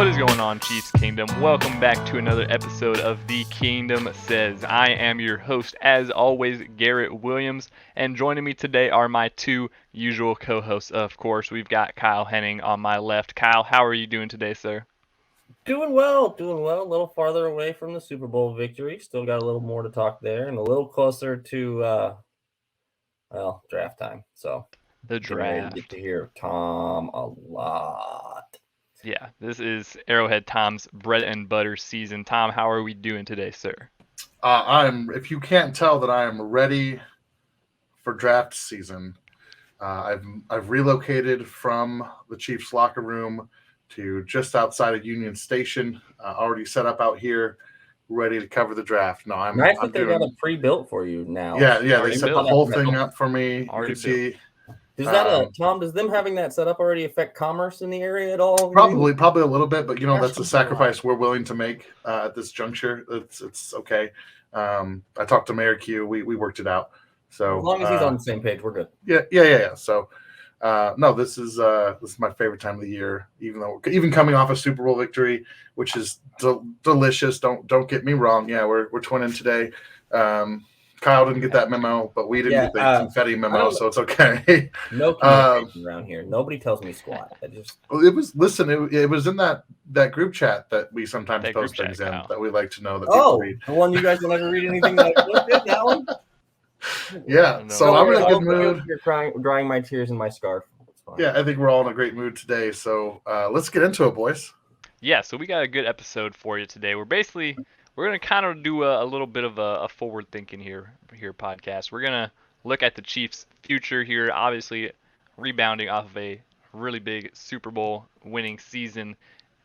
What is going on, Chiefs Kingdom? Welcome back to another episode of The Kingdom Says. I am your host, as always, Garrett Williams, and joining me today are my two usual co-hosts. Of course, we've got Kyle Henning on my left. Kyle, how are you doing today, sir? Doing well. A little farther away from the Super Bowl victory. Still got a little more to talk there, and a little closer to draft time. So The getting ready to draft. get to hear Tom a lot. Yeah, this is Arrowhead Tom's bread and butter season. Tom, how are we doing today, sir? If you can't tell that I am ready for draft season, I've relocated from the Chiefs locker room to just outside of Union Station. Already set up out here, ready to cover the draft. No, I'm Nice I'm that they got it pre-built for you now. Yeah. They Already set the built. whole thing up for me. You Already can see. Does that Tom? Does them having that set up already affect commerce in the area at all? Probably a little bit, but Gosh, that's a sacrifice we're willing to make at this juncture. It's okay. I talked to Mayor Q. We worked it out. So as long as he's on the same page, we're good. Yeah. So, no, this is my favorite time of the year. Even coming off a Super Bowl victory, which is delicious. Don't get me wrong. Yeah, we're twinning today. Kyle didn't get that memo, but we didn't get the confetti memo, so it's okay. No communication around here. Nobody tells me squat. It was in that group chat that we sometimes post things in that we like to know that people read. The one you guys will never read anything that I posted, that one? Yeah, so I'm in a good mood. You're drying my tears in my scarf. Yeah, I think we're all in a great mood today. So let's get into it, boys. Yeah, so we got a good episode for you today. We're going to kind of do a little bit of a forward thinking here podcast. We're going to look at the Chiefs' future here, obviously rebounding off of a really big Super Bowl winning season.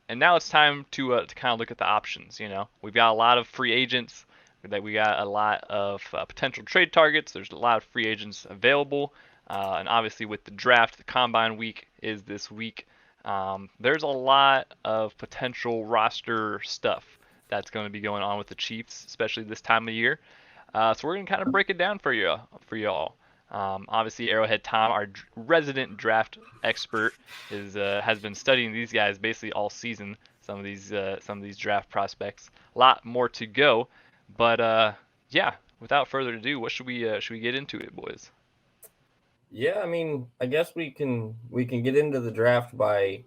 And now it's time to kind of look at the options. We've got a lot of free agents. We got a lot of potential trade targets. There's a lot of free agents available. And obviously with the draft, the combine week is this week. There's a lot of potential roster stuff that's going to be going on with the Chiefs, especially this time of year. So we're going to kind of break it down for y'all. Obviously, Arrowhead Tom, our resident draft expert, has been studying these guys basically all season. Some of these draft prospects. A lot more to go, but yeah. Without further ado, what should we get into it, boys? Yeah, I mean, I guess we can get into the draft by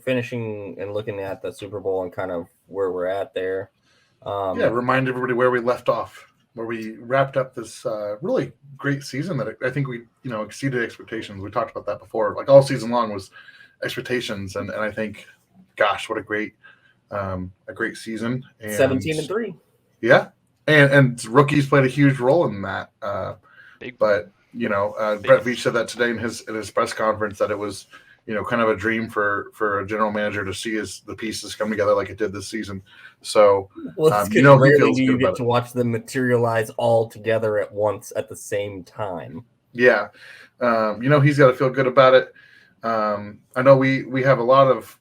finishing and looking at the Super Bowl and kind of where we're at there. Remind everybody where we left off, where we wrapped up this really great season that I think we exceeded expectations. We talked about that before. Like all season long was expectations, and I think, gosh, what a great season. And 17-3. Yeah, and rookies played a huge role in that. Brett Veach said that today in his press conference that it was kind of a dream for a general manager to see the pieces come together like it did this season. So, rarely do you get to watch them materialize all together at once at the same time. Yeah. He's got to feel good about it. I know we have a lot of,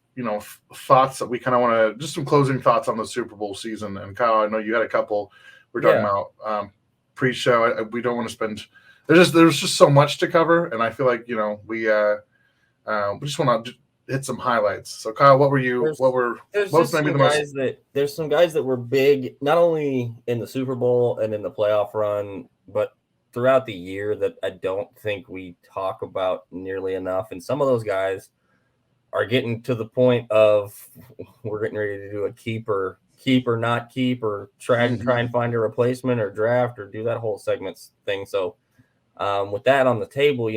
thoughts that we kind of want to, just some closing thoughts on the Super Bowl season. And Kyle, I know you had a couple we're talking about pre-show. We don't want to spend, there's just so much to cover. And I feel like, we just want to hit some highlights. So, Kyle, there's some guys that were big, not only in the Super Bowl and in the playoff run, but throughout the year that I don't think we talk about nearly enough. And some of those guys are getting to the point of we're getting ready to do a keep or not keep, or try and find a replacement or draft or do that whole segments thing. So with that on the table,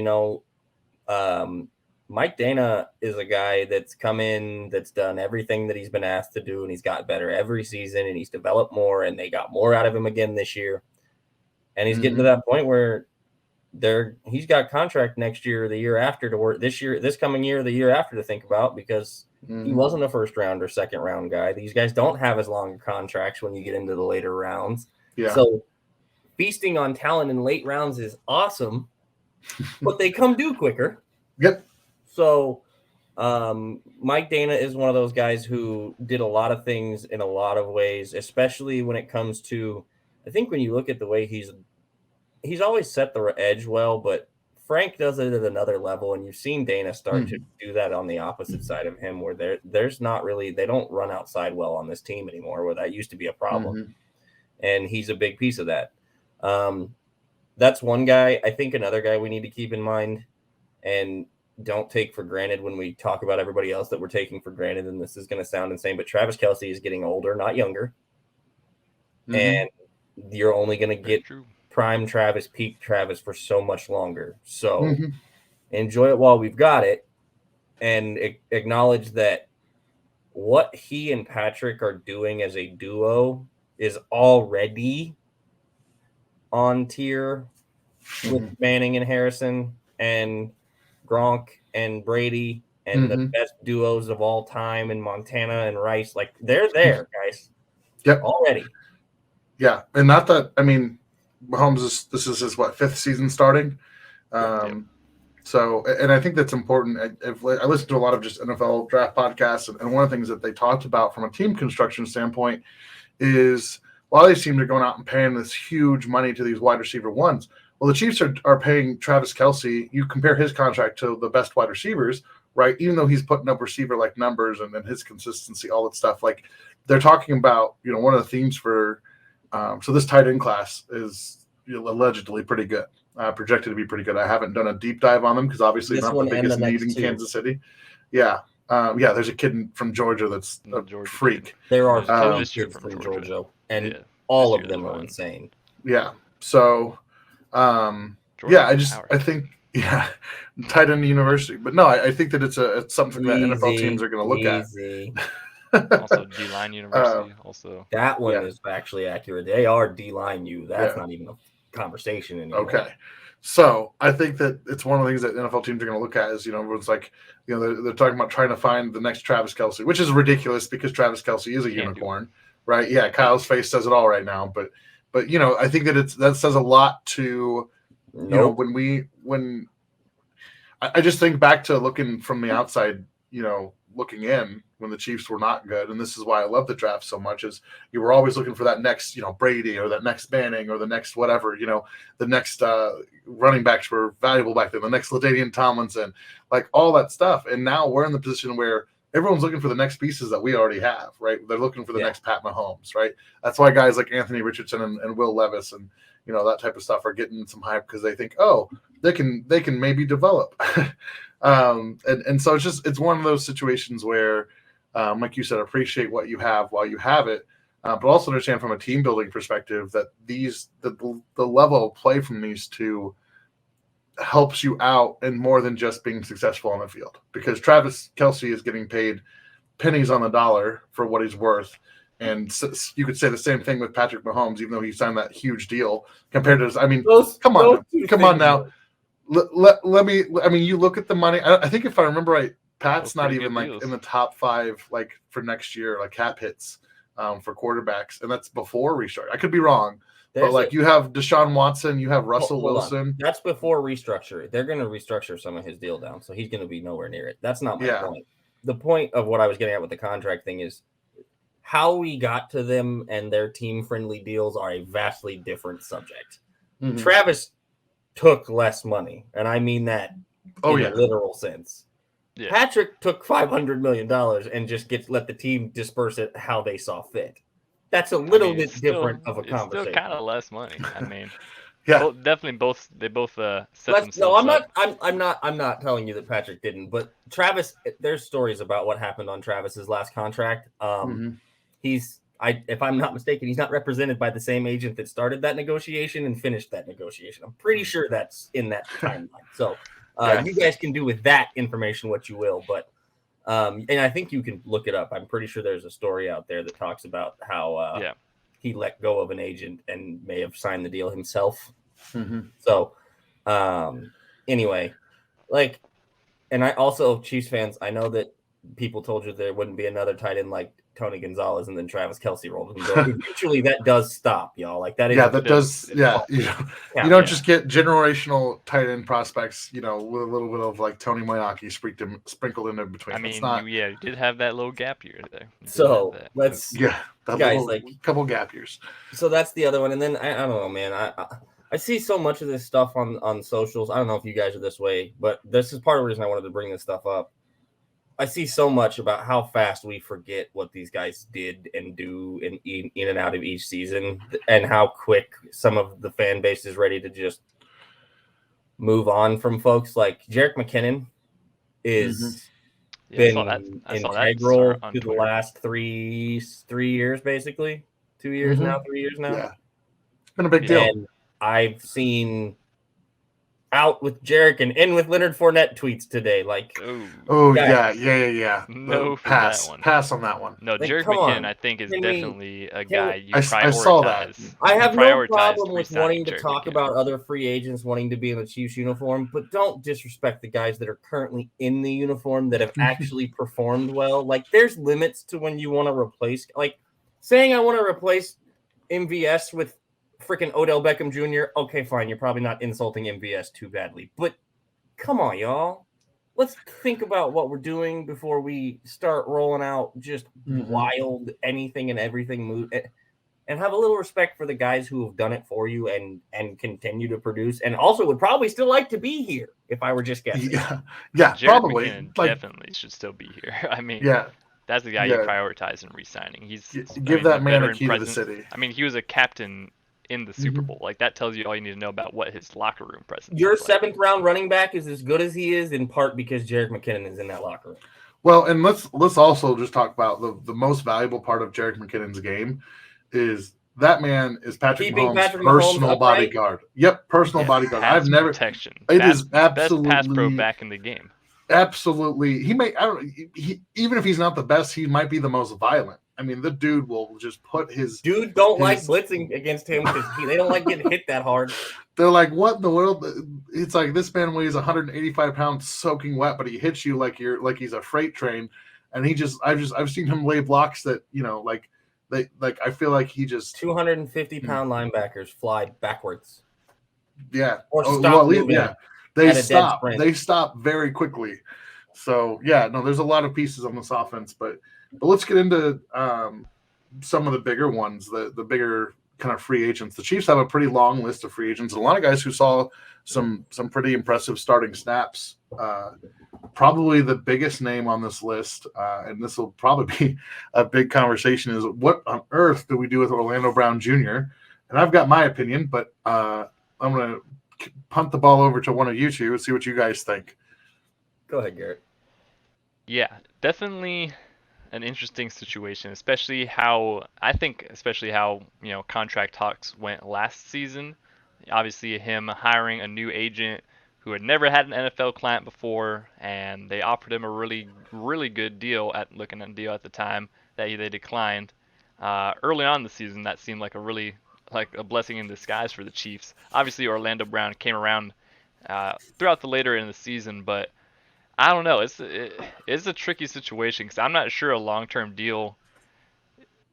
Mike Dana is a guy that's come in, that's done everything that he's been asked to do, and he's got better every season, and he's developed more, and they got more out of him again this year. And he's getting to that point where he's got contract next year, the year after to work, this coming year, the year after to think about, because he wasn't a first round or second round guy. These guys don't have as long contracts when you get into the later rounds. Yeah. So feasting on talent in late rounds is awesome, but they come due quicker. Yep. So Mike Dana is one of those guys who did a lot of things in a lot of ways, especially when it comes to, I think when you look at the way he's always set the edge well, but Frank does it at another level, and you've seen Dana start to do that on the opposite side of him, where there's not really, they don't run outside well on this team anymore, where that used to be a problem. And he's a big piece of that. That's one guy. I think another guy we need to keep in mind and don't take for granted when we talk about everybody else that we're taking for granted, and this is going to sound insane, but Travis Kelce is getting older, not younger. And you're only going to get prime Travis, peak Travis for so much longer. So enjoy it while we've got it, and acknowledge that what he and Patrick are doing as a duo is already on tier with Manning and Harrison and Gronk and Brady and the best duos of all time in Montana and Rice. Like, they're there, guys. Yep. Already. Yeah. And not that, I mean, Mahomes this is his, 5th season starting? So, and I think that's important. I listened to a lot of just NFL draft podcasts, and one of the things that they talked about from a team construction standpoint is a lot of these teams are going out and paying this huge money to these wide receiver ones. Well, the Chiefs are paying Travis Kelce. You compare his contract to the best wide receivers, right? Even though he's putting up receiver-like numbers and his consistency, all that stuff. Like, they're talking about, one of the themes for so this tight end class is allegedly pretty good. Projected to be pretty good. I haven't done a deep dive on them because obviously not the biggest need in Kansas City. Yeah. There's a kid from Georgia that's a freak. There are kids from Georgia, and all of them are insane. Yeah. So, I think tight end university. But no, I think that it's something that NFL teams are going to look at. Also, D-line university. Also, that one is actually accurate. They are D-line U. That's not even a conversation anymore. Okay. So I think that it's one of the things that NFL teams are going to look at is, it's like, they're talking about trying to find the next Travis Kelce, which is ridiculous because Travis Kelce is a unicorn, right? Yeah. Kyle's face says it all right now, but I think that says a lot to, when I just think back to looking from the outside, looking in when the Chiefs were not good. And this is why I love the draft so much is you were always looking for that next, Brady or that next Manning or the next whatever, the next running backs were valuable back then, the next LaDainian Tomlinson, like all that stuff. And now we're in the position where everyone's looking for the next pieces that we already have, right? They're looking for the next Pat Mahomes, right? That's why guys like Anthony Richardson and Will Levis and, that type of stuff are getting some hype because they think, oh, they can maybe develop. And so it's one of those situations where, like you said, appreciate what you have while you have it, but also understand from a team building perspective that the level of play from these two helps you out in more than just being successful on the field. Because Travis Kelce is getting paid pennies on the dollar for what he's worth. And so you could say the same thing with Patrick Mahomes, even though he signed that huge deal compared to, come on now. Let me. You look at the money. I think if I remember right, Pat's not even like in the top 5, like for next year, like cap hits for quarterbacks, and that's before restructure. I could be wrong, but you have Deshaun Watson, you have Russell Wilson. That's before restructure. They're going to restructure some of his deal down, so he's going to be nowhere near it. That's not my point. The point of what I was getting at with the contract thing is how we got to them and their team-friendly deals are a vastly different subject. Travis took less money, and I mean that in a literal sense. Yeah. Patrick took $500 million and just let the team disperse it how they saw fit. That's a little bit different of a conversation. It's still kind of less money. I mean, definitely both. They both set themselves. No, I'm not telling you that Patrick didn't, but Travis. There's stories about what happened on Travis's last contract. If I'm not mistaken, he's not represented by the same agent that started that negotiation and finished that negotiation. I'm pretty sure that's in that timeline. So you guys can do with that information what you will, but and I think you can look it up. I'm pretty sure there's a story out there that talks about how he let go of an agent and may have signed the deal himself. So anyway, and I also, Chiefs fans, I know that people told you there wouldn't be another tight end like Tony Gonzalez and then Travis Kelce rolled him. Eventually that does stop, y'all. Like that is you don't just get generational tight end prospects, with a little bit of like Tony Moyaki sprinkled in between. I mean, you did have that little gap year there. So let's guys, like a couple gap years. So that's the other one. And then I don't know, man. I I see so much of this stuff on socials. I don't know if you guys are this way, but this is part of the reason I wanted to bring this stuff up. I see so much about how fast we forget what these guys did and do in and out of each season, and how quick some of the fan base is ready to just move on from folks. Like Jerick McKinnon is been integral to the last three years, basically 2 years now, 3 years now. Yeah, it's been a big deal. And I've seen out with Jerick and in with Leonard Fournette tweets today. Like, yeah. No, pass on that one. No, like, Jerick McKinnon, I think, is definitely a guy you prioritize. I saw that. I have no problem with wanting to talk about other free agents wanting to be in the Chiefs uniform, but don't disrespect the guys that are currently in the uniform that have actually performed well. Like, there's limits to when you want to replace. Like, saying I want to replace MVS with freaking Odell Beckham Jr. Okay, fine. You're probably not insulting MVS too badly, but come on, y'all. Let's think about what we're doing before we start rolling out just wild anything and everything move, and have a little respect for the guys who have done it for you and continue to produce, and also would probably still like to be here if I were just guessing. Yeah, Jerick probably. McKinnon definitely should still be here. I mean, that's the guy you prioritize in re-signing. He's give that man a key to the city. I mean, he was a captain in the Super Bowl. Like, that tells you all you need to know about what his locker room presence Your is like. seventh round running back is as good as he is in part because Jerick McKinnon is in that locker room. Well, and let's also just talk about the most valuable part of Jerick McKinnon's game is that man is Patrick Mahomes' personal bodyguard. Yep, personal bodyguard. I've never protection. It is absolutely best pass pro back in the game. Absolutely. Even if he's not the best, he might be the most violent. I mean, the dude will just put his like blitzing against him because they don't like getting hit that hard. They're like, what in the world? It's like this man weighs 185 pounds, soaking wet, but he hits you like he's a freight train, and I've seen him lay blocks that I feel like he just 250-pound linebackers fly backwards. Yeah, or stop moving. Yeah, they stop. They stop very quickly. So there's a lot of pieces on this offense, but let's get into some of the bigger ones, the bigger kind of free agents. The Chiefs have a pretty long list of free agents, and a lot of guys who saw some pretty impressive starting snaps. Probably the biggest name on this list, and this will probably be a big conversation, is what on earth do we do with Orlando Brown Jr.? And I've got my opinion, but I'm going to punt the ball over to one of you two and see what you guys think. Go ahead, Garrett. Yeah, definitely an interesting situation, especially how contract talks went last season. Obviously, him hiring a new agent who had never had an NFL client before, and they offered him a really, really good deal at the time that they declined. Early on in the season, that seemed like a blessing in disguise for the Chiefs. Obviously, Orlando Brown came around throughout the later in the season, but I don't know. It's a tricky situation because I'm not sure a long-term deal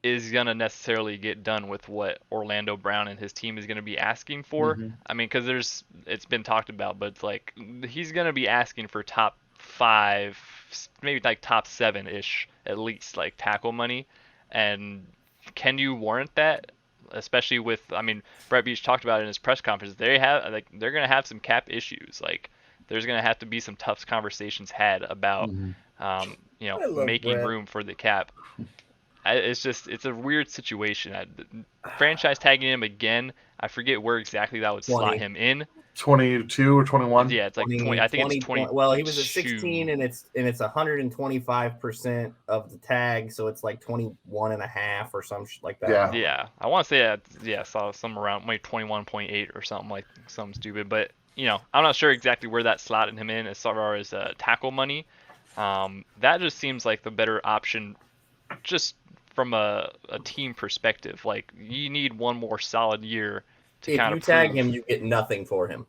is going to necessarily get done with what Orlando Brown and his team is going to be asking for. I mean, because it's been talked about, but it's like he's going to be asking for top 5, maybe like top 7-ish at least, like tackle money. And can you warrant that? Especially with, Brett Beach talked about it in his press conference. They're going to have some cap issues. Like, there's going to have to be some tough conversations had about, making room for the cap. It's a weird situation. Franchise tagging him again, I forget where exactly that would slot him in. 22 or 21? Yeah, it's like 20. I think it's 20. Well, he was at 16, and it's 125% of the tag, so it's like 21 and a half or some like that. Yeah. I want to say I saw some around maybe 21.8 or something stupid, but I'm not sure exactly where that slotted him in as far as tackle money. That just seems like the better option, just from a team perspective. Like, you need one more solid year to kind of If you tag him, you get nothing for him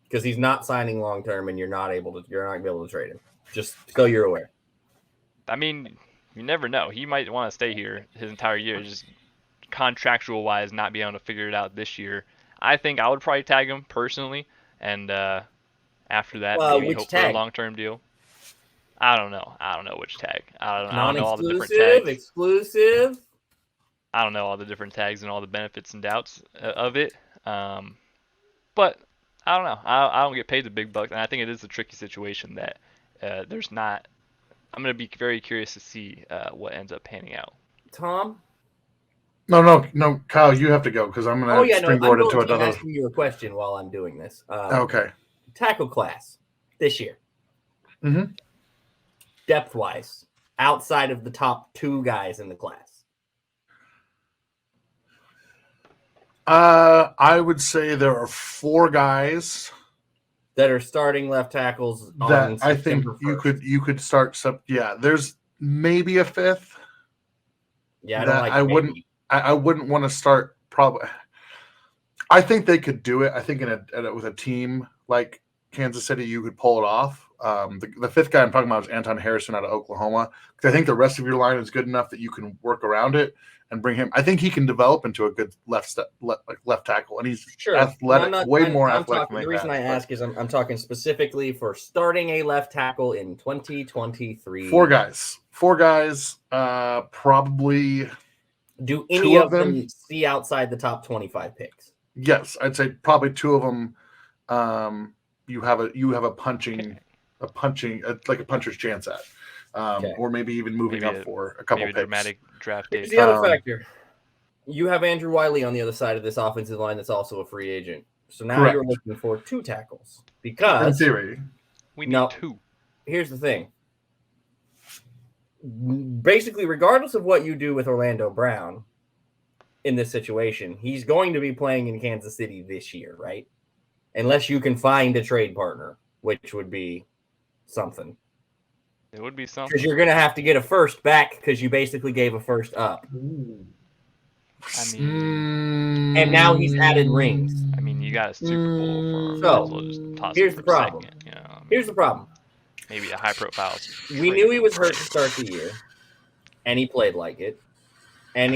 because he's not signing long term, and you're not going to be able to trade him. Just so you're aware. I mean, you never know. He might want to stay here his entire year, just contractual wise, not be able to figure it out this year. I think I would probably tag him personally, and after that, maybe hope for a long term deal. I don't know which tag. I don't know all the different tags. Exclusive. I don't know all the different tags and all the benefits and doubts of it. But I don't know. I don't get paid the big bucks, and I think it is a tricky situation that there's not. I'm going to be very curious to see what ends up panning out. Tom? No, Kyle, you have to go because I'm going to springboard into another. I'm asking you a question while I'm doing this. Okay. Tackle class this year. Mm-hmm. Depth-wise, outside of the top 2 guys in the class. I would say there are 4 guys that are starting left tackles that I think you could start. There's maybe a 5th. Yeah, I wouldn't want to start. Probably, I think they could do it. I think with a team like Kansas City, you could pull it off. The 5th guy I'm talking about is Anton Harrison out of Oklahoma, because I think the rest of your line is good enough that you can work around it and bring him. I think he can develop into a good left tackle, and he's athletic, way more athletic. The reason I ask is I'm talking specifically for starting a left tackle in 2023. 4 guys. Probably. Do any of them see outside the top 25 picks? Yes, I'd say probably 2 of them. You have a puncher's chance at, or maybe even moving up for a couple picks. Dramatic draft day. Here's the other factor. You have Andrew Wiley on the other side of this offensive line that's also a free agent. So now you're looking for 2 tackles because in theory we need 2. Here's the thing. Basically, regardless of what you do with Orlando Brown in this situation, he's going to be playing in Kansas City this year, right? Unless you can find a trade partner, which would be something. It would be something. Because you're going to have to get a first back because you basically gave a first up. I mean, and now he's added rings. I mean, you got a Super Bowl for here's the problem. Here's the problem. Maybe a high-profile. We knew he was hurt to start the year, and he played like it. And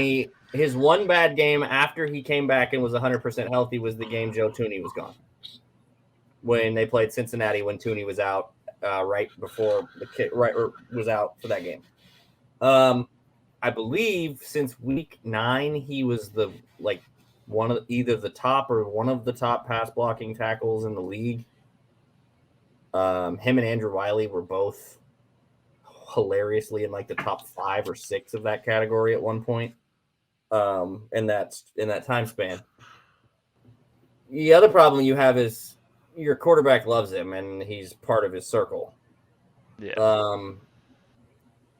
his one bad game after he came back and was 100% healthy was the game Joe Thuney was gone. When they played Cincinnati, when Thuney was out right before was out for that game. I believe since week 9, he was either the top or one of the top pass blocking tackles in the league. Him and Andrew Wiley were both hilariously in the top 5 or 6 of that category at one point. In that time span. The other problem you have is your quarterback loves him and he's part of his circle. Yeah.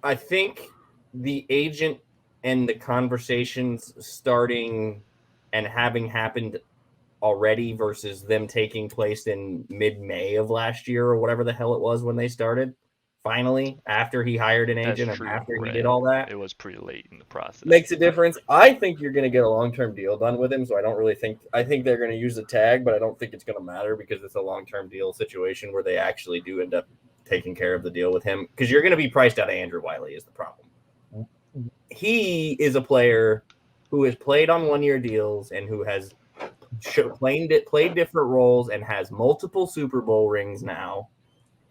I think the agent and the conversations starting and having happened already versus them taking place in mid-May of last year or whatever the hell it was when they started. Finally, after he hired an agent and after he did all that. It was pretty late in the process. Makes a difference. I think you're going to get a long-term deal done with him, so I don't really think – I think they're going to use the tag, but I don't think it's going to matter because it's a long-term deal situation where they actually do end up taking care of the deal with him because you're going to be priced out of Andrew Wiley is the problem. He is a player who has played on one-year deals and who has played different roles and has multiple Super Bowl rings now.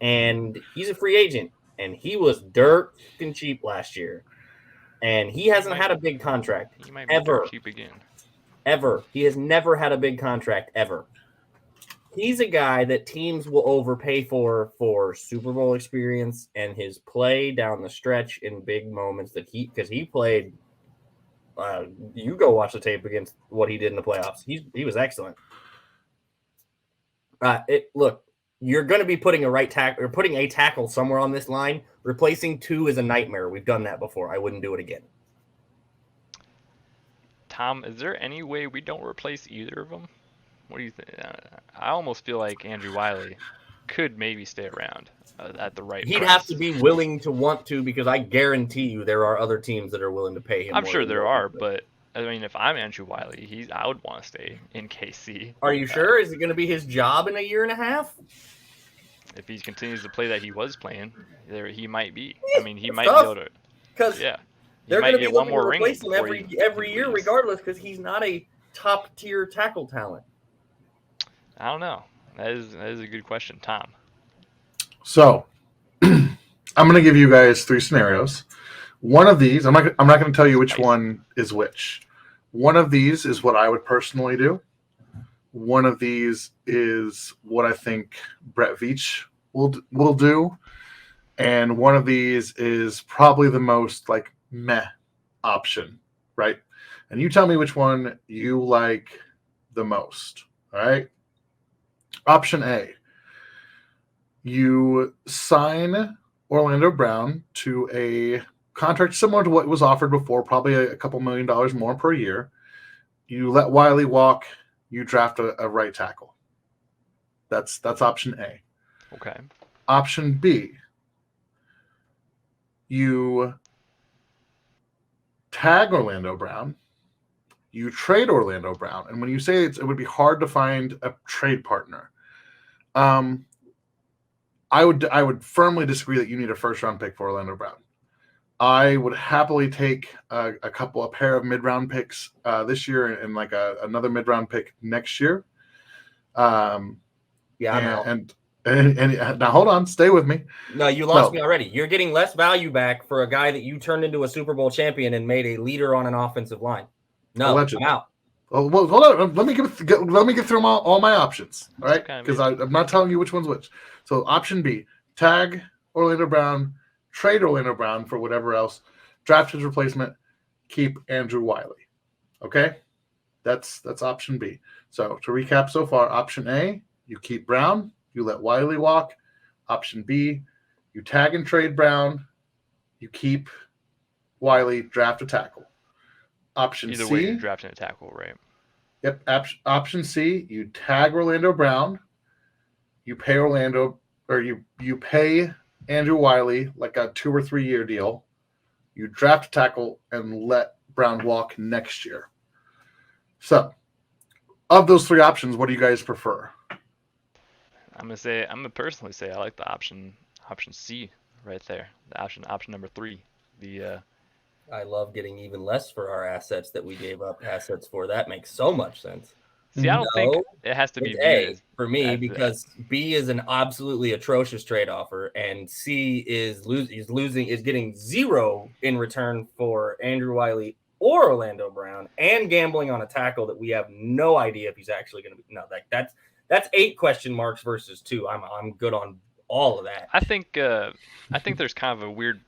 And he's a free agent, and he was dirt fucking cheap last year. And he hasn't had a big contract he might be ever. Cheap again. Ever. He has never had a big contract ever. He's a guy that teams will overpay for Super Bowl experience and his play down the stretch in big moments because he played. You go watch the tape against what he did in the playoffs. He was excellent. Look. You're going to be putting a tackle somewhere on this line. Replacing 2 is a nightmare. We've done that before. I wouldn't do it again. Tom, is there any way we don't replace either of them? What do you think? I almost feel like Andrew Wiley could maybe stay around at the right price. He'd have to be willing to want to because I guarantee you there are other teams that are willing to pay him. I'm sure there are, but I mean, if I'm Andrew Wiley, I would want to stay in KC. Are you sure? Is it going to be his job in a year and a half? If he continues to play that he was playing, he might be. I mean, he might be able to. Because they're going to be looking to replace him every year, regardless, because he's not a top tier tackle talent. I don't know. That is a good question, Tom. So, I'm going to give you guys 3 scenarios. One of these, I'm not going to tell you which one is which. One of these is what I would personally do. One of these is what I think Brett Veach will do, and one of these is probably the most like meh option, right? And you tell me which one you like the most. All right. Option A, you sign Orlando Brown to a contract similar to what was offered before, probably a couple $1 million more per year. You let Wiley walk. You draft a right tackle. That's option A. Okay. Option B, you tag Orlando Brown. You trade Orlando Brown. And when you say it would be hard to find a trade partner, I would firmly disagree that you need a first-round pick for Orlando Brown. I would happily take a pair of mid-round picks this year and like another mid-round pick next year. I'm out. And now hold on, stay with me. No, you lost me already. You're getting less value back for a guy that you turned into a Super Bowl champion and made a leader on an offensive line. No, allegedly. I'm out. Oh, well, hold on. Let me get through all my options, all right? Because I'm not telling you which one's which. So option B, tag Orlando Brown, trade Orlando Brown for whatever else, draft his replacement, keep Andrew Wiley. Okay? That's option B. So to recap so far, option A, you keep Brown, you let Wiley walk. Option B, you tag and trade Brown, you keep Wiley, draft a tackle. Option Either C, way, you're drafting a tackle, right? Yep. Option C, you tag Orlando Brown, you pay Orlando, or you pay Andrew Wiley like a 2 or 3 year deal. You draft a tackle and let Brown walk next year. So, of those 3 options, what do you guys prefer? I'm gonna personally say I like the option C right there. The option number 3. I love getting even less for our assets that we gave up assets for. That makes so much sense. See, I don't think it has to be A for me because B is an absolutely atrocious trade offer, and C is getting 0 in return for Andrew Wiley or Orlando Brown, and gambling on a tackle that we have no idea if he's actually going to be. No, like that's 8 question marks versus 2. I'm good on all of that. I think there's kind of a weird.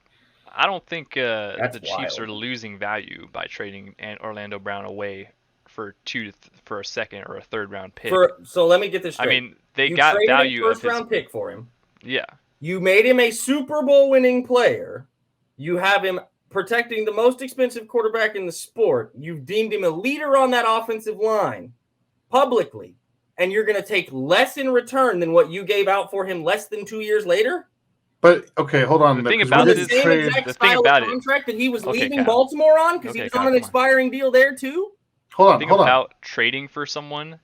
I don't think the Chiefs are losing value by trading Orlando Brown away for a second or a third round pick. So let me get this straight. I mean, they got value of his first round pick for him. Yeah. You made him a Super Bowl winning player. You have him protecting the most expensive quarterback in the sport. You've deemed him a leader on that offensive line publicly, and you're going to take less in return than what you gave out for him less than 2 years later? But okay, hold on. The thing about it is the thing about contract that he was leaving Baltimore on because he was on an expiring deal there too. Hold on. About trading for someone,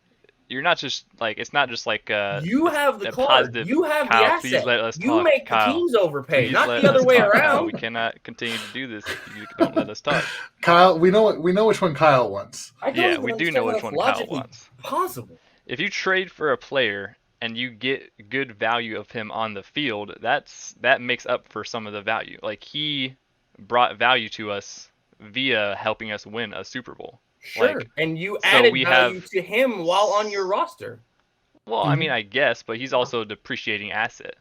you're not just like it's not just like you have the card, you have the asset. You make the teams overpay, not the other way around. We cannot continue to do this if you don't let us talk. Kyle, we know which one Kyle wants. Yeah, we do know which one Kyle wants. Possible. If you trade for a player and you get good value of him on the field, that makes up for some of the value. Like he brought value to us via helping us win a Super Bowl. Sure, and you added value to him while on your roster. Well, I mean, I guess, but he's also a depreciating asset.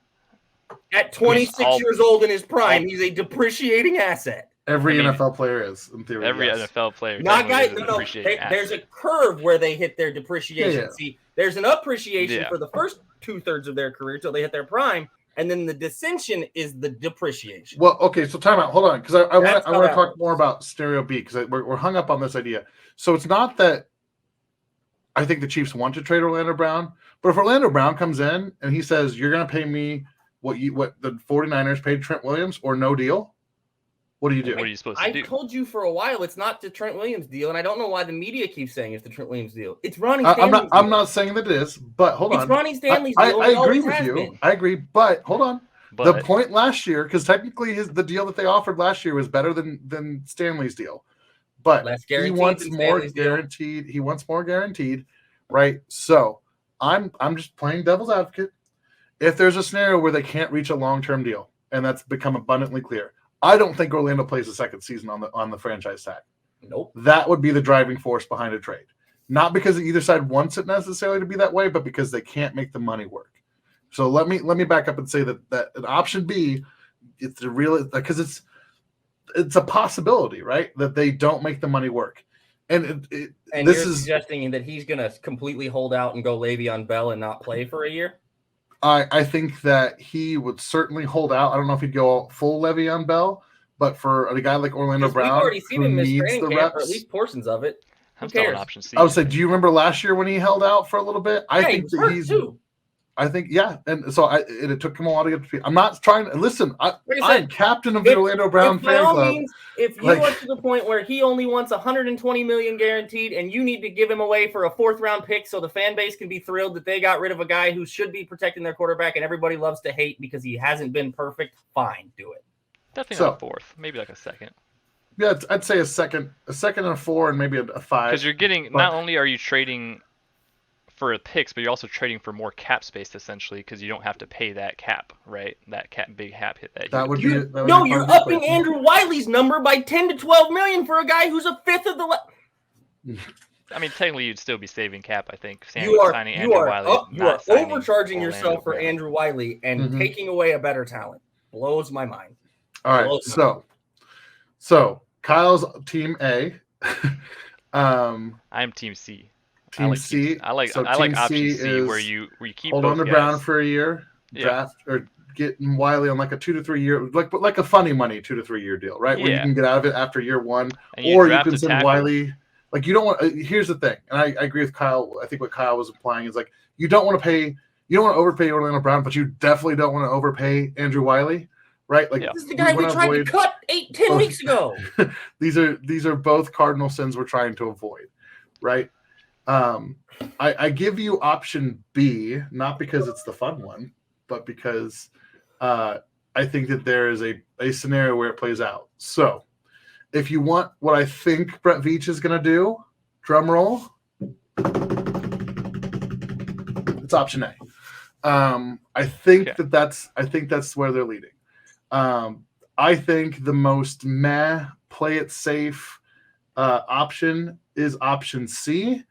At 26 years old in his prime, he's a depreciating asset. Every NFL player is, in theory. Every NFL player. Not guys. No. There's a curve where they hit their depreciation. Yeah. See, there's an appreciation for the first 2/3 of their career till they hit their prime, and then the dissension is the depreciation. Well, okay, so time out. Hold on, because I want to talk more about scenario B because we're hung up on this idea. So it's not that I think the Chiefs want to trade Orlando Brown, but if Orlando Brown comes in and he says you're going to pay me what the 49ers paid Trent Williams or no deal, what do you do? What are you supposed to do? I told you for a while it's not the Trent Williams deal, and I don't know why the media keeps saying it's the Trent Williams deal. It's Ronnie Stanley's I'm not saying that it is, but hold on. It's Ronnie Stanley's deal. I agree with you. I agree, but hold on. The point last year, because technically the deal that they offered last year was better than Stanley's deal. But he wants more guaranteed. He wants more guaranteed, right? So I'm just playing devil's advocate. If there's a scenario where they can't reach a long-term deal, and that's become abundantly clear, I don't think Orlando plays a second season on the franchise tag. Nope. That would be the driving force behind a trade. not because either side wants it necessarily to be that way, but because they can't make the money work. So let me back up and say that an option B, it's a real, because it's a possibility, right? That they don't make the money work. And this you're is suggesting that he's going to completely hold out and go Le'Veon Bell and not play for a year? I think that he would certainly hold out. I don't know if he'd go full Le'Veon Bell, but for a guy like Orlando Brown, we've already seen him miss needs training the camp, reps, or at least portions of it. I'm still on option C. I would say, do you remember last year when he held out for a little bit? I think that he's too. I think, yeah. And so it took him a while to get to speed. I'm not trying to listen. I'm captain of the Orlando Brown fan club. Means, if you are to the point where he only wants $120 million guaranteed and you need to give him away for a 4th round pick so the fan base can be thrilled that they got rid of a guy who should be protecting their quarterback and everybody loves to hate because he hasn't been perfect, fine, do it. Definitely not a 4th, maybe like a 2nd. Yeah, I'd say a second and a 4 and maybe a 5. Because you're getting, not only are you trading for picks, but you're also trading for more cap space essentially because you don't have to pay that cap, right? That big cap hit that would be. No, you're upping Andrew Wiley's number by 10 to 12 million for a guy who's a 5th of the. I mean, technically, you'd still be saving cap. I think. You are overcharging yourself for Andrew Wiley and taking away a better talent. Blows my mind. All right, so Kyle's team A. I'm team C. Team C. I like option C where you keep hold on to Brown for a year, draft or get Wiley on like a 2 to 3 year, like a funny money 2 to 3 year deal, right? Where you can get out of it after year 1, or you can send Wiley. Like you don't want. Here's the thing, and I agree with Kyle. I think what Kyle was implying is like you don't want to overpay Orlando Brown, but you definitely don't want to overpay Andrew Wiley, right? Like this is the guy we tried to cut 10 weeks ago. These are both cardinal sins we're trying to avoid, right? I give you option B, not because it's the fun one, but because I think that there is a scenario where it plays out. So if you want what I think Brett Veach is going to do, drum roll, it's option A. I think that's where they're leading. I think the most play it safe option is option C.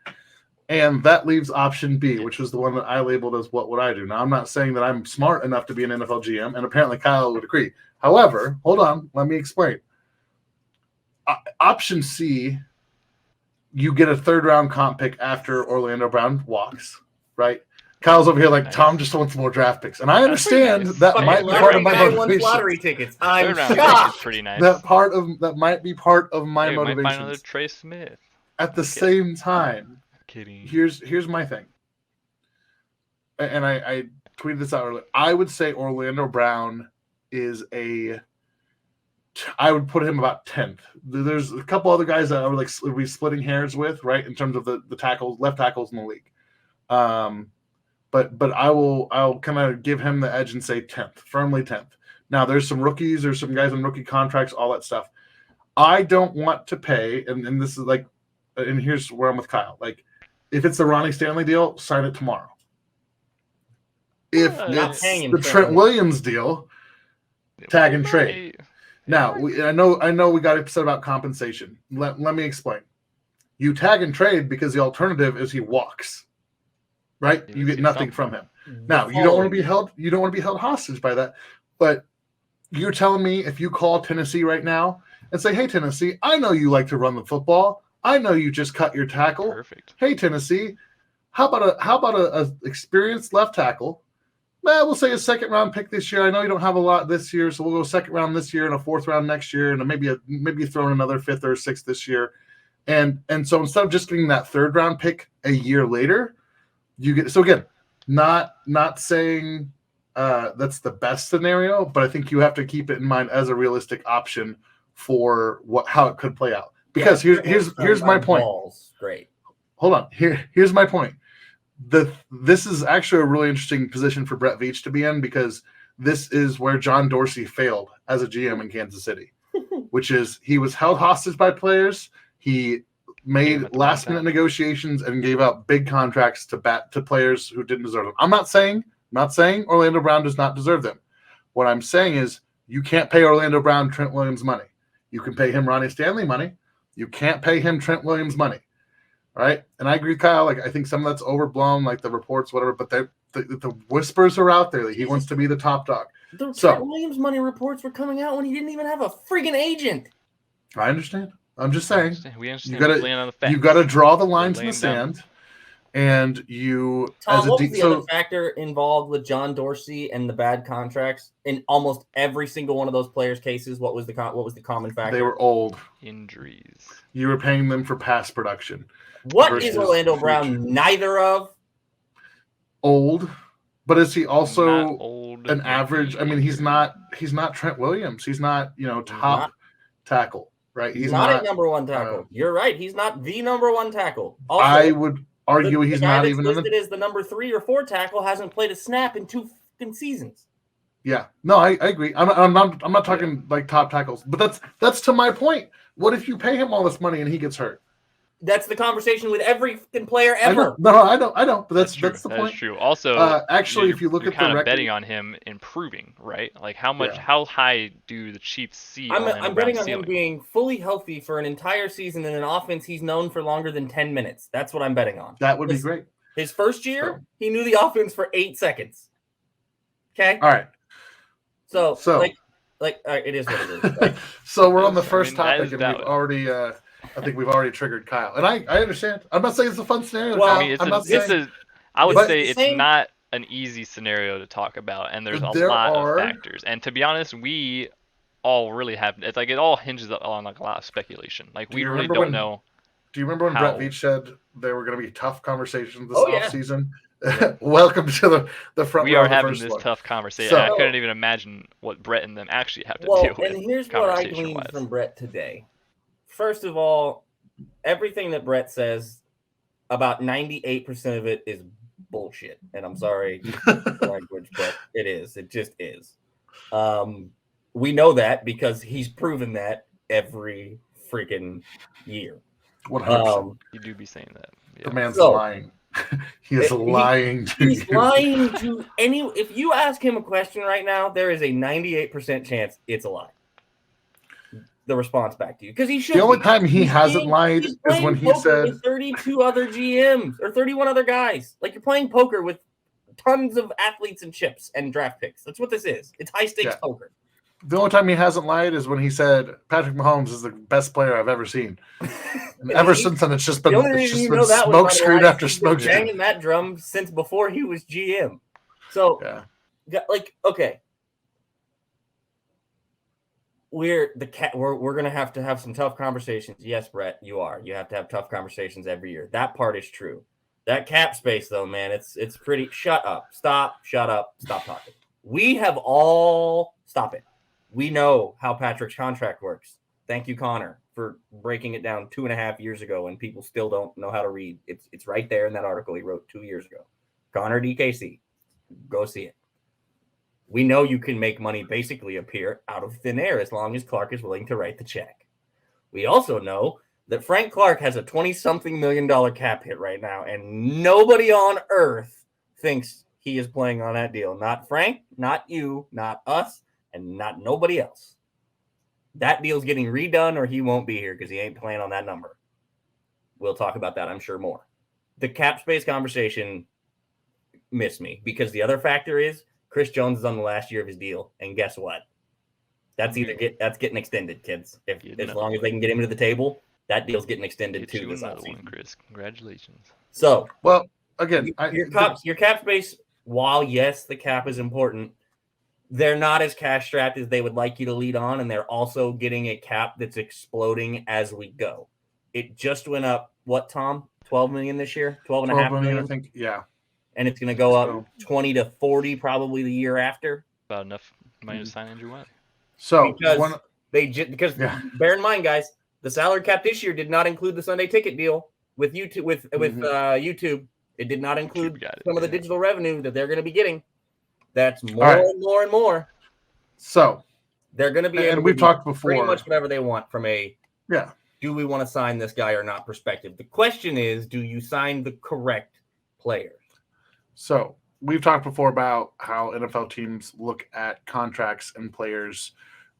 And that leaves option B, which was the one that I labeled as what would I do. Now, I'm not saying that I'm smart enough to be an NFL GM, and apparently Kyle would agree. However, hold on, let me explain. Option C, you get a 3rd round comp pick after Orlando Brown walks, right? Kyle's over here like, Tom just wants more draft picks. And I understand that might be part of my motivation. Lottery tickets. I'm shocked. Pretty nice. That might be part of my motivation. Might find another Trey Smith. At the same time, kidding. Here's my thing, and I tweeted this out earlier. I would say Orlando Brown is I would put him about 10th. There's a couple other guys that I would be splitting hairs with, right, in terms of the left tackles in the league. But I'll kind of give him the edge and say 10th, firmly 10th. Now there's some rookies, there's some guys on rookie contracts, all that stuff. I don't want to pay, and this is like, and here's where I'm with Kyle. Like, if it's the Ronnie Stanley deal, sign it tomorrow. If it's the Trent Williams deal, tag and trade. Now, I know we got upset about compensation. Let me explain. You tag and trade because the alternative is he walks, right? You get nothing from him. Now, you don't want to be held. You don't want to be held hostage by that. But you're telling me if you call Tennessee right now and say, "Hey, Tennessee, I know you like to run the football. I know you just cut your tackle. Perfect. Hey, Tennessee, how about a experienced left tackle? We'll say a 2nd round pick this year. I know you don't have a lot this year, so we'll go 2nd round this year and a 4th round next year, and maybe throw in another 5th or 6th this year. And so instead of just getting that 3rd round pick a year later, you get. So again, not saying that's the best scenario, but I think you have to keep it in mind as a realistic option for how it could play out. Because here's my point. Great. Hold on. Here's my point. This is actually a really interesting position for Brett Veach to be in, because this is where John Dorsey failed as a GM in Kansas City, which is he was held hostage by players. He made last-minute negotiations and gave out big contracts to players who didn't deserve them. I'm not saying Orlando Brown does not deserve them. What I'm saying is you can't pay Orlando Brown Trent Williams money. You can pay him Ronnie Stanley money. You can't pay him Trent Williams money. All right. And I agree with Kyle. Like, I think some of that's overblown, like the reports, whatever, but the whispers are out there that he wants to be the top dog. The Trent Williams money reports were coming out when he didn't even have a friggin' agent. I understand. I'm just saying. We understand. You got to draw the lines in the sand. And you, Tom, what was the other factor involved with John Dorsey and the bad contracts in almost every single one of those players' cases? What was the common factor? They were old. Injuries. You were paying them for past production. What is Orlando Brown neither of? Old, but is he also old an average? I mean, he's not Trent Williams. He's not top tackle, right? He's not a number one tackle. You're right. He's not the number one tackle. Also, I would argue he's not even listed as the number 3 or 4 tackle. Hasn't played a snap in 2 seasons. Yeah, no, I agree. I'm not talking like top tackles, but that's to my point. What if you pay him all this money and he gets hurt? That's the conversation with every player ever. I don't. But that's the point. That's true. Also, actually, if you look at the kind of betting on him improving, right? Like how high do the Chiefs see? I'm betting on him being fully healthy for an entire season in an offense he's known for longer than 10 minutes. That's what I'm betting on. That would be great. His first year, he knew the offense for 8 seconds. Okay. All right. So it is what it is. Right? So we're on the first topic, and we've already. I think we've already triggered Kyle, and I understand. I'm not saying it's a fun scenario. Well, I would say it's not an easy scenario to talk about, and there's a lot of factors. And to be honest, we all really have. It's like it all hinges on like a lot of speculation. Like we really don't know. Do you remember when Brett Veach said there were going to be tough conversations this offseason? Yeah. Welcome to the front. We are having this tough conversation. So, I couldn't even imagine what Brett and them actually have to deal with. And here's what I gleaned from Brett today. First of all, everything that Brett says, about 98% of it is bullshit. And I'm sorry for the language, but it is. It just is. We know that because he's proven that every freaking year. 100%. You do be saying that. Yeah. The man's lying. He is lying to you. He's lying to any. If you ask him a question right now, there is a 98% chance it's a lie. The response back to you because he should. The only time he hasn't lied is when he said with 32 other GMs or 31 other guys. Like you're playing poker with tons of athletes and chips and draft picks. That's what this is. It's high stakes poker. The only time he hasn't lied is when he said Patrick Mahomes is the best player I've ever seen. And ever since then, it's just been smoke screen after smoke screen. Banging that drum since before he was GM. So, okay. We're gonna have to have some tough conversations. Yes, Brett, you are. You have to have tough conversations every year. That part is true. That cap space, though, man, it's pretty. Shut up. Stop. Shut up. Stop talking. We have all stop it. We know how Patrick's contract works. Thank you, Connor, for breaking it down 2.5 years ago, and people still don't know how to read. It's right there in that article he wrote 2 years ago. Connor DKC, go see it. We know you can make money basically appear out of thin air as long as Clark is willing to write the check. We also know that Frank Clark has a $20-something million cap hit right now, and nobody on earth thinks he is playing on that deal. Not Frank, not you, not us, and not nobody else. That deal's getting redone or he won't be here because he ain't playing on that number. We'll talk about that, I'm sure, more. The cap space conversation missed me because the other factor is Chris Jones is on the last year of his deal, and guess what? That's getting extended, kids. As long as they can get him to the table, that deal's getting extended too. This offseason, Chris. Congratulations. So, well, again, your cap space. While yes, the cap is important, they're not as cash strapped as they would like you to lead on, and they're also getting a cap that's exploding as we go. It just went up. What, Tom? 12 million this year. 12.5 million, I think. Yeah. And it's going to go up 20 to 40 probably the year after. About enough money to sign Andrew White. So bear in mind, guys, the salary cap this year did not include the Sunday ticket deal with YouTube. With YouTube, it did not include some of the digital revenue that they're going to be getting. That's more and more and more. So they're going to be able we've talked before pretty much whatever they want from a do we want to sign this guy or not perspective. The question is, do you sign the correct player? So we've talked before about how NFL teams look at contracts and players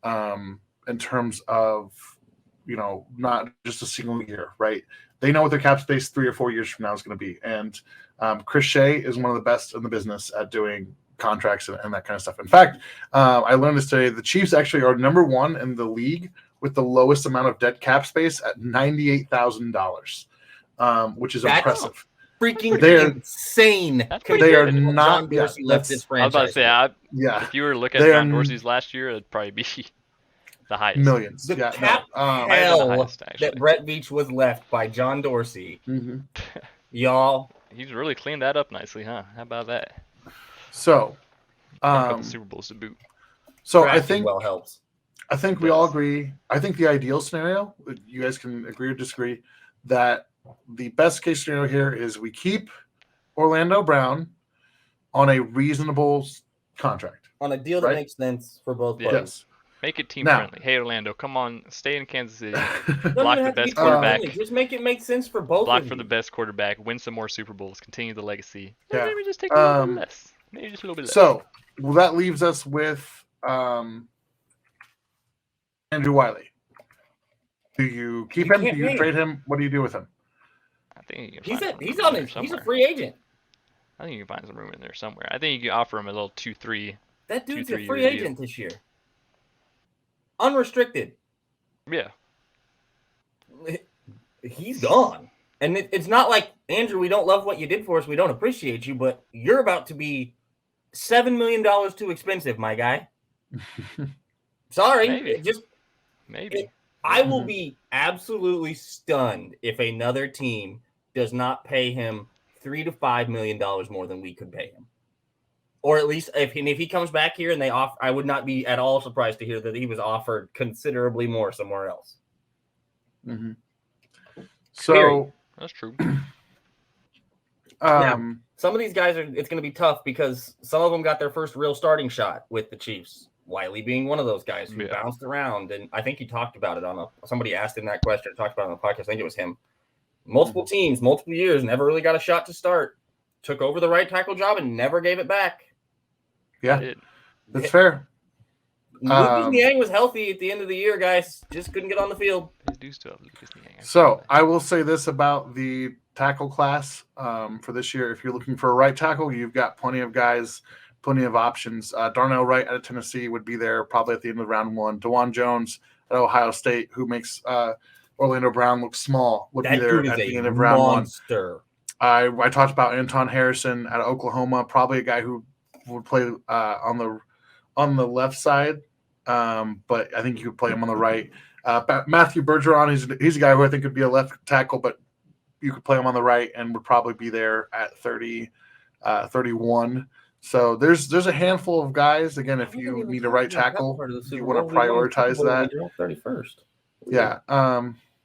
in terms of, not just a single year, right? they know what their cap space 3 or 4 years from now is going to be. And Chris Shea is one of the best in the business at doing contracts and that kind of stuff. In fact, I learned this today. The Chiefs actually are number 1 in the league with the lowest amount of dead cap space at $98,000, which is impressive. Freaking insane. They are not. John Dorsey left this franchise. I was about to say, if you were looking at John Dorsey's last year, it'd probably be the highest. Millions. The cap hell that Brett Veach was left by John Dorsey. Mm-hmm. Y'all. He's really cleaned that up nicely, huh? How about that? So, Super Bowls to boot. So I think well helps. I think we all agree. I think the ideal scenario, you guys can agree or disagree, that the best case scenario here is we keep Orlando Brown on a reasonable contract. On a deal that makes sense for both parties. Yes. Make it team friendly. Hey, Orlando, come on, stay in Kansas City. Block the best quarterback. Just make it make sense for both. Block for the best quarterback. Win some more Super Bowls. Continue the legacy. Yeah. Maybe just take a little bit less. Maybe just a little bit less. So, well, that leaves us with Andrew Wiley. Do you keep him? Do you trade him? What do you do with him? I think you he's can he's a free agent. I think you can find some room in there somewhere. I think you can offer him a little 2-3. That dude's a free agent this year. Unrestricted. Yeah. He's gone. And it's not like, Andrew, we don't love what you did for us. We don't appreciate you, but you're about to be $7 million too expensive, my guy. Sorry. Maybe. I will be absolutely stunned if another team does not pay him $3 to $5 million more than we could pay him. Or at least if he comes back here and they offer, I would not be at all surprised to hear that he was offered considerably more somewhere else. Mm-hmm. So that's true. Some of these guys it's going to be tough because some of them got their first real starting shot with the Chiefs. Wiley being one of those guys who bounced around, and I think he talked about it somebody asked him that question, talked about it on the podcast. I think it was him. Multiple teams, multiple years, never really got a shot to start. Took over the right tackle job and never gave it back. Yeah, that's fair. Lucas Niang was healthy at the end of the year, guys. Just couldn't get on the field. So I will say this about the tackle class for this year. If you're looking for a right tackle, you've got plenty of guys, plenty of options. Darnell Wright out of Tennessee would be there probably at the end of round 1. DeJuan Jones at Ohio State, who makes Orlando Brown look small, would be there at the end of round 1. I talked about Anton Harrison out of Oklahoma, probably a guy who would play on the left side, but I think you could play him on the right. Matthew Bergeron, he's a guy who I think could be a left tackle, but you could play him on the right and would probably be there at 31. So there's a handful of guys. Again, if you need a right tackle, you want to prioritize that. 31st. Yeah,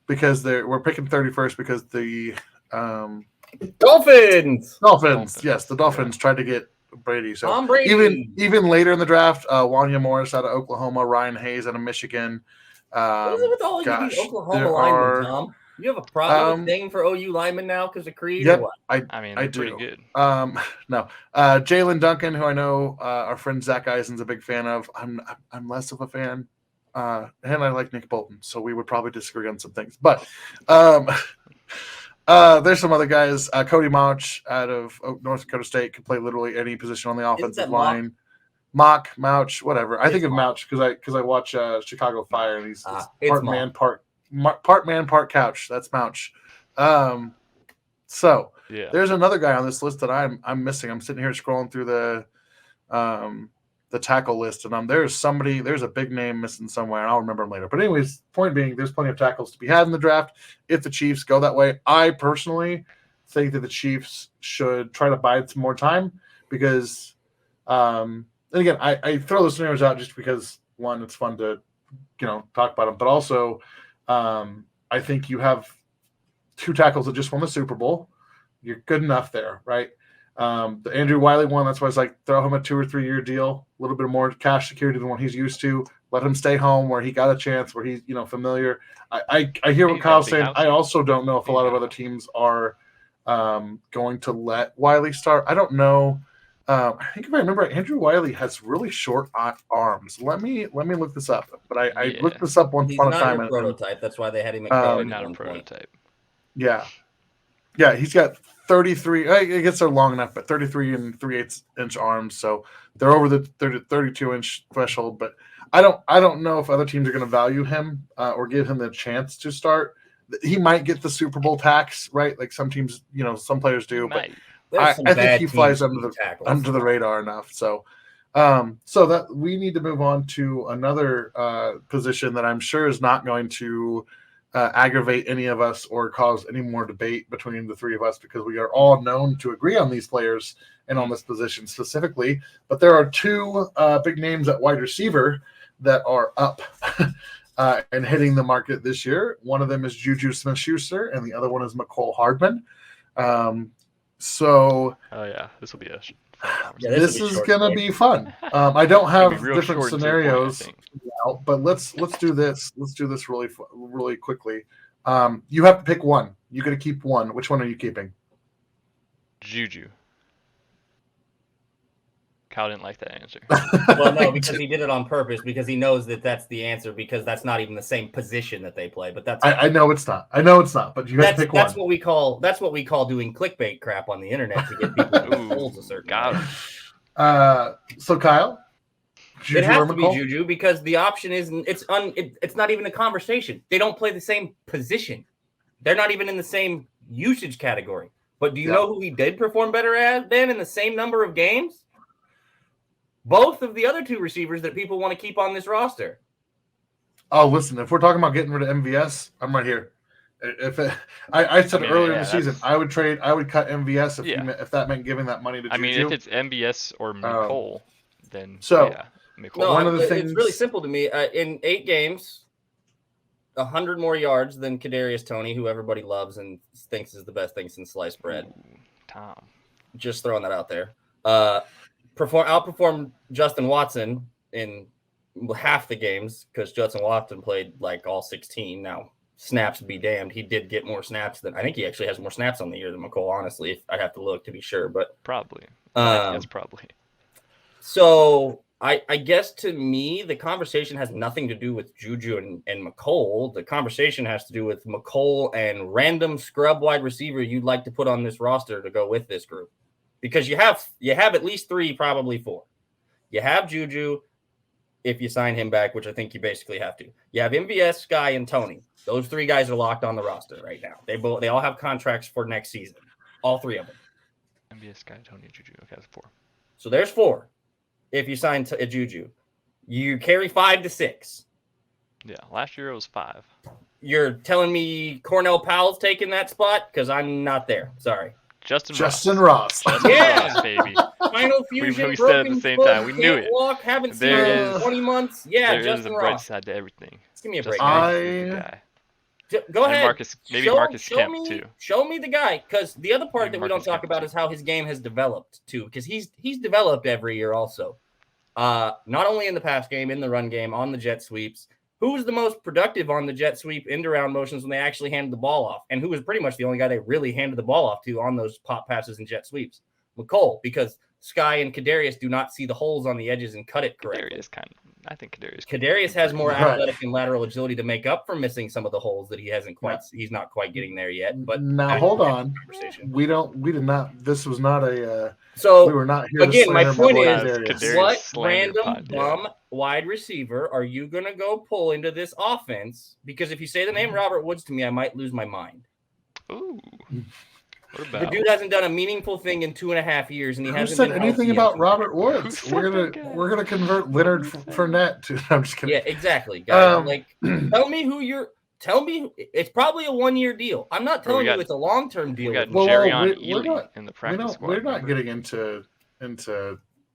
because we're picking 31st because the Dolphins. Yes, the Dolphins tried to get Brady. So Tom Brady. even later in the draft, Wanya Morris out of Oklahoma, Ryan Hayes out of Michigan. What is it with all of these Oklahoma linemen, Tom? You have a problem thing for OU linemen now because of Creed? Yep, or what? I do. Pretty good. No, Jalen Duncan, who I know our friend Zach Eisen's a big fan of. I'm less of a fan, and I like Nick Bolton, so we would probably disagree on some things. But there's some other guys. Cody Mauch out of North Dakota State could play literally any position on the offensive line. Mauch, whatever. I think of Mauch because I watch Chicago Fire, and he's part man, part couch. That's Mauch. So there's another guy on this list that I'm missing. I'm sitting here scrolling through the tackle list, and there's a big name missing somewhere, and I'll remember him later. But anyways, point being, there's plenty of tackles to be had in the draft if the Chiefs go that way. I personally think that the Chiefs should try to bide some more time because, and again, I throw those scenarios out just because, one, it's fun to talk about them, but also I think you have 2 tackles that just won the Super Bowl. You're good enough there, right? The Andrew Wiley one, that's why it's like throw him a 2 or 3 year deal, a little bit more cash security than what he's used to. Let him stay home where he got a chance, where he's familiar. I hear what Kyle's saying. I also don't know if a lot of other teams are going to let Wiley start. I don't know. I think if I remember, Andrew Wiley has really short arms. Let me look this up. But I looked this up once upon a time. He's not a prototype. That's why they had him at not a prototype. Yeah. Yeah, he's got 33. I guess they're long enough, but 33 and 3/8 inch arms, so they're over the 32 inch threshold. But I don't know if other teams are going to value him or give him the chance to start. He might get the Super Bowl tax, right? Like some teams, some players do, but I think he flies under the radar enough. So, so that we need to move on to another position that I'm sure is not going to aggravate any of us or cause any more debate between the three of us, because we are all known to agree on these players and on this position specifically. But there are two big names at wide receiver that are up and hitting the market this year. One of them is JuJu Smith-Schuster, and the other one is Mecole Hardman. Oh yeah, this will be this is gonna be fun. I don't have different scenarios out, but let's do this. Let's do this really quickly. You have to pick one. You got to keep one. Which one are you keeping? JuJu. Kyle didn't like that answer. Well, no, because he did it on purpose, because he knows that that's the answer, because that's not even the same position that they play. But that's I know it's not. I know it's not. But you have to pick one. That's what we call doing clickbait crap on the internet to get people to hold a certain. Got him. So Kyle, JuJu it has to be JuJu, because the option isn't. It's not even a conversation. They don't play the same position. They're not even in the same usage category. But do you know who he did perform better than in the same number of games? Both of the other two receivers that people want to keep on this roster. Oh, listen, if we're talking about getting rid of MVS, I'm right here. I said earlier in the season, I would cut MVS if that meant giving that money to JuJu. I mean, if it's MVS or Mecole, then Mecole. No, one of the things, it's really simple to me. In 8 games, 100 more yards than Kadarius Toney, who everybody loves and thinks is the best thing since sliced bread. Ooh, Tom. Just throwing that out there. Outperformed Justin Watson in half the games, because Justin Watson played like all 16. Now, snaps be damned. He did get more snaps than, I think he actually has more snaps on the year than Mecole, honestly. I'd have to look to be sure, but probably. That's probably. So I guess to me, the conversation has nothing to do with JuJu and Mecole. The conversation has to do with Mecole and random scrub wide receiver you'd like to put on this roster to go with this group. Because you have at least 3, probably 4. You have JuJu if you sign him back, which I think you basically have to. You have MVS, Sky, and Toney. Those 3 guys are locked on the roster right now. They all have contracts for next season. All 3 of them. MVS, Sky, Toney, JuJu. Okay, that's 4. So there's 4. If you sign JuJu, you carry 5 to 6. Yeah, last year it was 5. You're telling me Cornell Powell's taking that spot? Because I'm not there. Sorry. Justin Ross. Ross, baby. Final fusion. We said at the same time. We knew it. Walk, haven't seen him in 20 months. Yeah, there Justin is a Ross. bright side to everything. Just give me a break. Go ahead. Marcus Kemp too. Show me the guy, because the other part that we don't talk about is how his game has developed too, because he's developed every year also. Not only in the pass game, in the run game, on the jet sweeps. Who was the most productive on the jet sweep end-around motions when they actually handed the ball off? And who was pretty much the only guy they really handed the ball off to on those pop passes and jet sweeps? Mecole, because Sky and Kadarius do not see the holes on the edges and cut it correctly. I think Kadarius has more athletic and lateral agility to make up for missing some of the holes that he's not quite getting there yet. But now hold on. We did not, this was not a, we were not here again, to my point is, what random bum wide receiver are you going to go pull into this offense? Because if you say the name Robert Woods to me, I might lose my mind. Ooh. The dude hasn't done a meaningful thing in 2.5 years, and he hasn't said anything about Robert Woods. We're gonna convert Leonard Fournette to. I'm just kidding. Yeah, exactly, guys. Tell me, it's probably a 1-year deal. I'm not telling you it's a long-term deal. We got Jerrion Ely in the practice squad. We're not getting into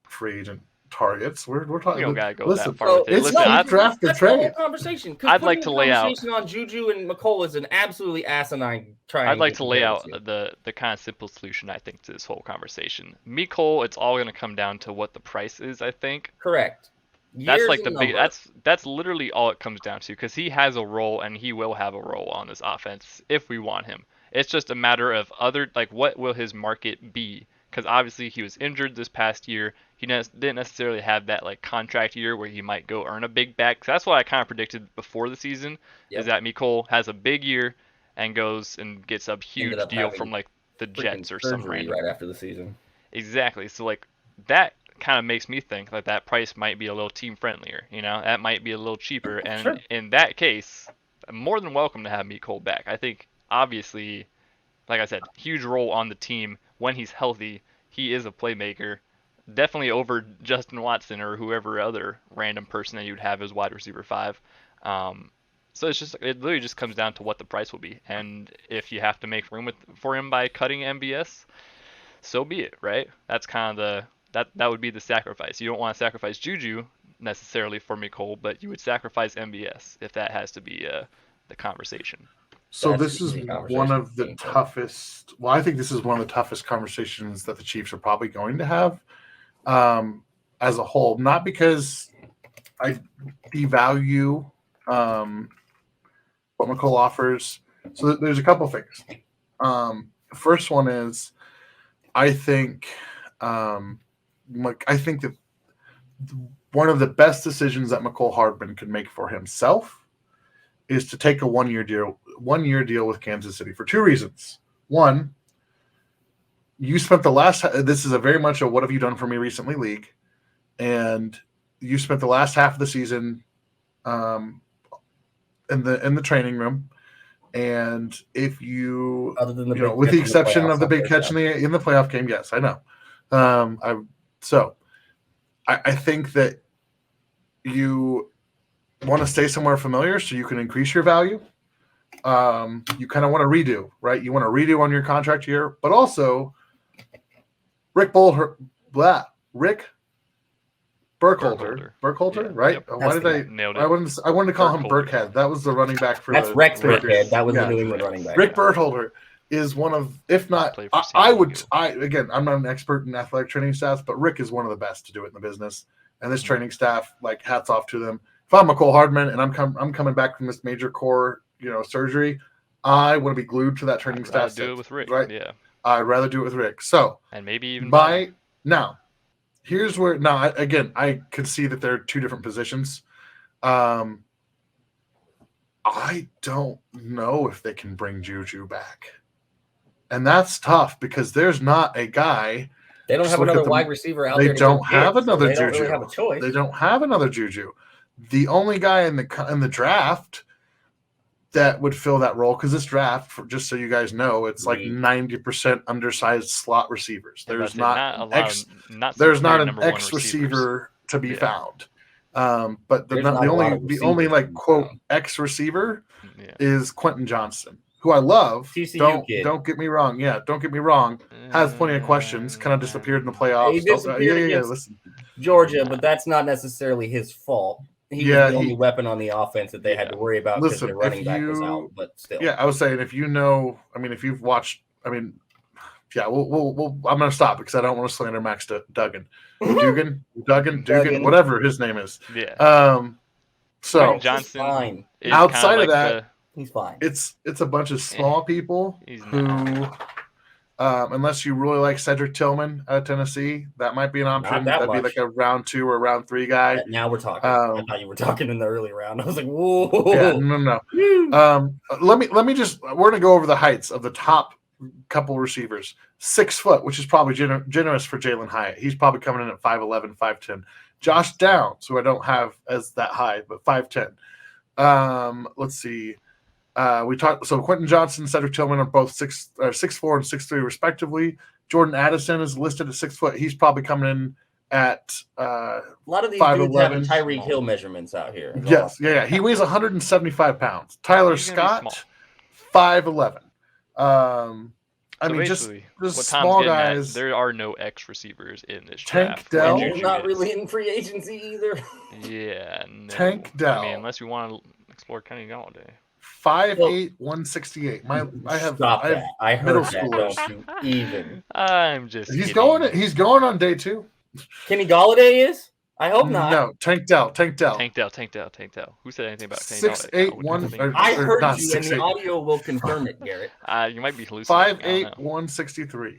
free agent targets. We're talking. You don't gotta go listen, that far. It's not draft the trade. Conversation. I'd like to lay out on JuJu and Mecole is an absolutely asinine triangle. I'd like to lay out the kind of simple solution, I think, to this whole conversation. Mecole, it's all going to come down to what the price is, I think. Correct. That's like the big. That's literally all it comes down to, because he has a role and he will have a role on this offense if we want him. It's just a matter of what will his market be? Because obviously he was injured this past year. He didn't necessarily have that contract year where he might go earn a big bag. That's what I kind of predicted before the season, is that Mecole has a big year, and goes and gets a huge deal from like the Jets or some random. Right after the season. Exactly. So like that kind of makes me think like that price might be a little team friendlier. That might be a little cheaper. And Sure. in that case, I'm more than welcome to have Mecole back. I think obviously, like I said, huge role on the team when he's healthy. He is a playmaker. Definitely over Justin Watson or whoever other random person that you'd have as wide receiver 5. So it literally just comes down to what the price will be, and if you have to make room for him by cutting MBS, so be it, right? That's kind of that would be the sacrifice. You don't want to sacrifice JuJu necessarily for Mecole, but you would sacrifice MBS if that has to be the conversation. So That's this is one of the toughest. Well, I think this is one of the toughest conversations that the Chiefs are probably going to have as a whole. Not because I devalue what Mecole offers. So there's a couple things. The first one is, I think that one of the best decisions that Mecole Hardman could make for himself is to take a 1 year deal with Kansas City for 2 reasons. One, you spent this is a very much a what have you done for me recently league, and you spent the last half of the season in the training room, and if you other than with the exception of the big catch in the playoff game, yes, I know. I think that you want to stay somewhere familiar so you can increase your value. You kind of want to redo, right? You want to redo on your contract year, but also Rick Burkholder, yeah. right? Yep. Why did I nailed it? I wanted to call him Burkhead. That was the running back for that's Rex Burkhead. That was yeah. the New England running back. Rick Burkholder is one of, if not, again, I'm not an expert in athletic training staffs, but Rick is one of the best to do it in the business. And this training staff, like, hats off to them. If I'm Mecole Hardman and I'm coming back from this major core, surgery, I want to be glued to that training staff. Do it with Rick, right? Yeah. I'd rather do it with Rick. So, and maybe even now, here's where I can see that there are 2 different positions. I don't know if they can bring JuJu back, and that's tough because there's not a guy. They don't have another wide receiver out there. They don't have another so JuJu. They don't really have a choice. They don't have another JuJu. The only guy in the draft that would fill that role, because this draft, just so you guys know, it's like 90% undersized slot receivers. There's not an X receiver to be found. But the only like quote X receiver is Quentin Johnson, who I love. Don't get me wrong. Yeah, don't get me wrong. Has plenty of questions. Kind of disappeared in the playoffs. He disappeared listen, Georgia, but that's not necessarily his fault. He was the only weapon on the offense that they had to worry about because their running back was out. But still, I was saying, if you've watched, we'll I'm going to stop because I don't want to slander Max Duggan, whatever his name is. Yeah. So Johnson, fine. Outside of that, he's fine. It's a bunch of small people who. Unless you really like Cedric Tillman out of Tennessee, that might be an option. That'd be like a round 2 or round 3 guy. Now we're talking. I thought you were talking in the early round. I was like, whoa. Yeah, no. Let me just. We're gonna go over the heights of the top couple receivers. 6 foot, which is probably generous for Jalen Hyatt. He's probably coming in at 5'11", 5'10". Josh Downs, who I don't have as that high, but 5'10". Let's see. We talked. So Quentin Johnson, Cedric Tillman are both 6'4" and 6'3" respectively. Jordan Addison is listed at 6 foot. He's probably coming in at a lot of these 5'11". dudes have Tyreek Hill measurements out here. Yes, yeah. He weighs 175 pounds. Tyler Scott, 5'11". Just small guys. There are no X receivers in this Tank draft. Dell, not really in free agency either. Yeah, no. Tank Dell. Unless we want to explore Kenny Galladay. 5'8", 168. I heard that. Don't even. I'm just. He's going on day 2. Kenny Galladay is? I hope not. No, Tank Dell. Tank Dell. Who said anything about Kenny Galladay? 6'8", 1. I heard you, and the audio will confirm it, Garrett. You might be hallucinating. 5'8", 163.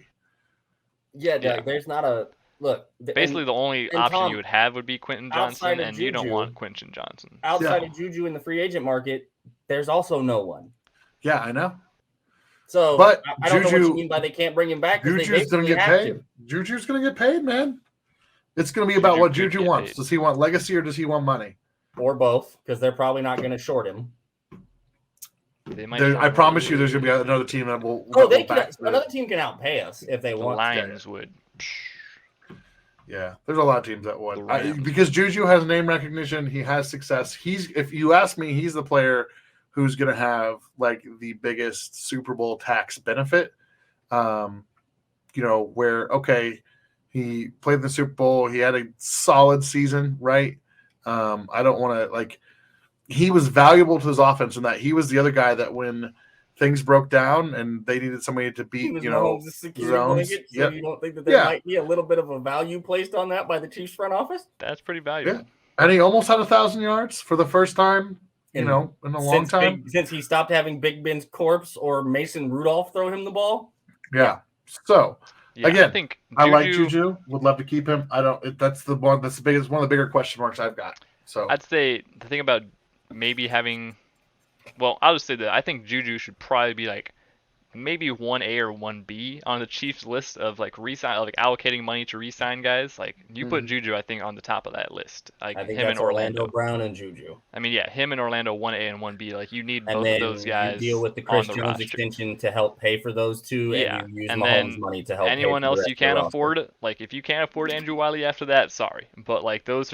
Yeah, Doug. There's not a look. Basically, the only option you would have would be Quentin Johnson, and you don't want Quentin Johnson. Outside of JuJu in the free agent market, there's also no one. Yeah, I know. So, but I don't know what you mean by they can't bring him back. Juju's going to get paid. Juju's going to get paid, man. It's going to be about what Juju wants. Does he want legacy or does he want money? Or both, because they're probably not going to short him. I promise you, there's going to be another team that will. Another team can outpay us if they want. The Lions would. Yeah, there's a lot of teams that would. Because Juju has name recognition, he has success. If you ask me, he's the player who's going to have like the biggest Super Bowl tax benefit. Where he played in the Super Bowl, he had a solid season, right? I don't want to he was valuable to his offense in that he was the other guy that when things broke down and they needed somebody to beat, zones. So you don't think that there might be a little bit of a value placed on that by the Chiefs front office? That's pretty valuable. Yeah. And he almost had 1,000 yards for the first time, in a long time. Since he stopped having Big Ben's corpse or Mason Rudolph throw him the ball. Yeah. So again, I think I like Juju. Would love to keep him. I don't. That's the one. That's the biggest. One of the bigger question marks I've got. So I'd say the thing about maybe having. Well, I'll just say that I think Juju should probably be maybe 1A or 1B on the Chiefs list of allocating money to re-sign guys. You put Juju, I think, on the top of that list. I think him and Orlando Brown and Juju. I mean, yeah, him and Orlando 1A and 1B. You need both of those guys. You deal with the Chris Jones extension to help pay for those two, and you use Mahomes' money to help. Anyone else you can't afford, if you can't afford Andrew Wiley after that, sorry, but those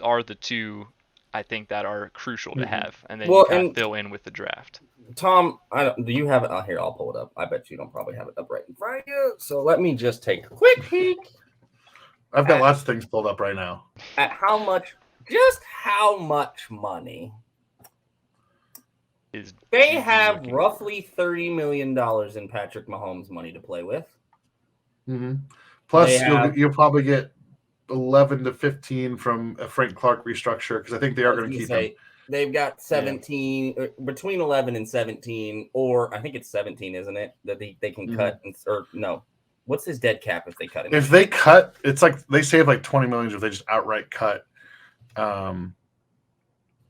are the two. I think that are crucial to have, and then you kind of fill in with the draft. Tom, do you have it? Here, I'll pull it up. I bet you don't probably have it up right in front of you. So let me just take a quick peek. I've got lots of things pulled up right now. At how much money they have? Roughly $30 million in Patrick Mahomes money to play with. Mm-hmm. Plus, you'll probably get 11 to 15 from a Frank Clark restructure because I think they are going to keep him. They've got 17 between 11 and 17, or I think it's 17, isn't it? That they can cut or no. What's his dead cap if they cut him? If they cut, it's they save $20 million if they just outright cut.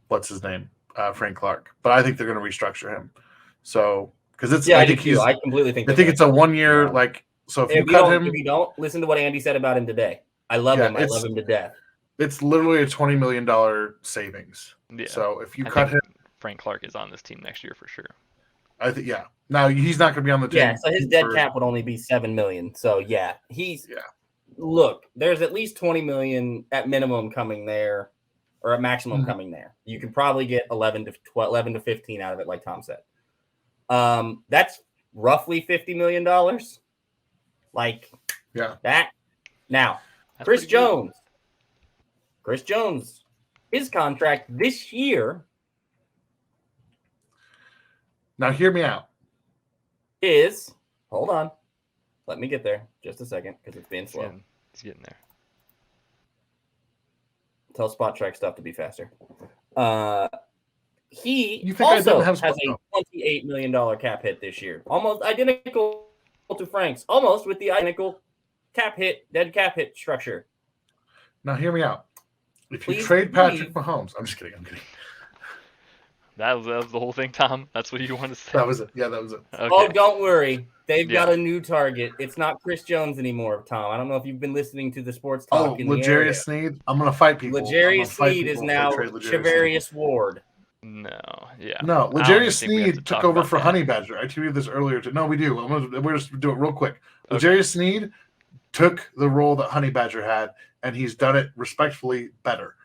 What's his name? Frank Clark. But I think they're going to restructure him. So because it's I completely think. I think it's a 1 year So if you cut him, if you don't listen to what Andy said about him today. I love him. I love him to death. It's literally a $20 million savings. Yeah. So if you cut him, Frank Clark is on this team next year for sure. I think Now he's not going to be on the team. Yeah. So his dead cap would only be $7 million. So Look, there's at least $20 million at minimum coming there, or at maximum coming there. You can probably get 11 to 15 out of it, like Tom said. That's roughly $50 million. That now. That's Chris Jones, his contract this year. Now, hear me out. Hold on. Let me get there just a second because it's being slow. He's getting there. Tell Spot Track stuff to be faster. He has a $28 million cap hit this year. Almost identical to Frank's. Almost with the identical dead cap hit structure. Now, hear me out. If you trade Patrick Mahomes, I'm just kidding. That was the whole thing, Tom. That's what you want to say. That was it. Yeah, that was it. Okay. Oh, don't worry. They've got a new target. It's not Chris Jones anymore, Tom. I don't know if you've been listening to the sports talk in the area. L'Jarius Sneed. I'm going to fight people. L'Jarius Sneed is now Shavarius Ward. No, yeah. No, L'Jarius Sneed took over for Honey Badger. I tweeted this earlier. No, we do. We're just do it real quick. Okay. L'Jarius Sneed took the role that Honey Badger had, and he's done it respectfully better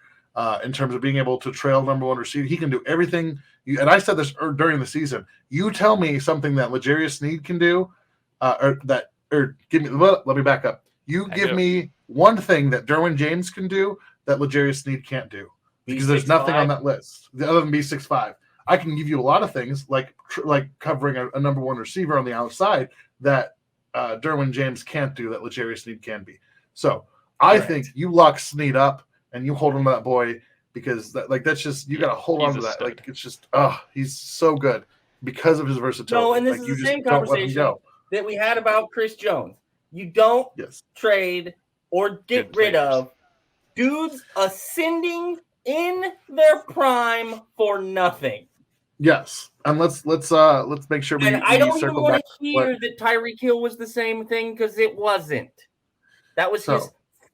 in terms of being able to trail number one receiver. He can do everything. And I said this during the season. You tell me something that L'Jarius Sneed can do, give me. Let me back up. You give me one thing that Derwin James can do that L'Jarius Sneed can't do, because there's nothing on that list other than be 6'5". I can give you a lot of things like covering a number one receiver on the outside that Derwin James can't do that L'Jarius Sneed can be. So I think you lock Sneed up and you hold on to that boy, because that's just, you got to hold on to that. Stud. It's just, he's so good because of his versatility. No, and this is the same conversation that we had about Chris Jones. You don't trade or get rid of dudes ascending in their prime for nothing. Yes, and let's make sure we. And I don't even circle want back. to hear that Tyreek Hill was the same thing because it wasn't. That was his So,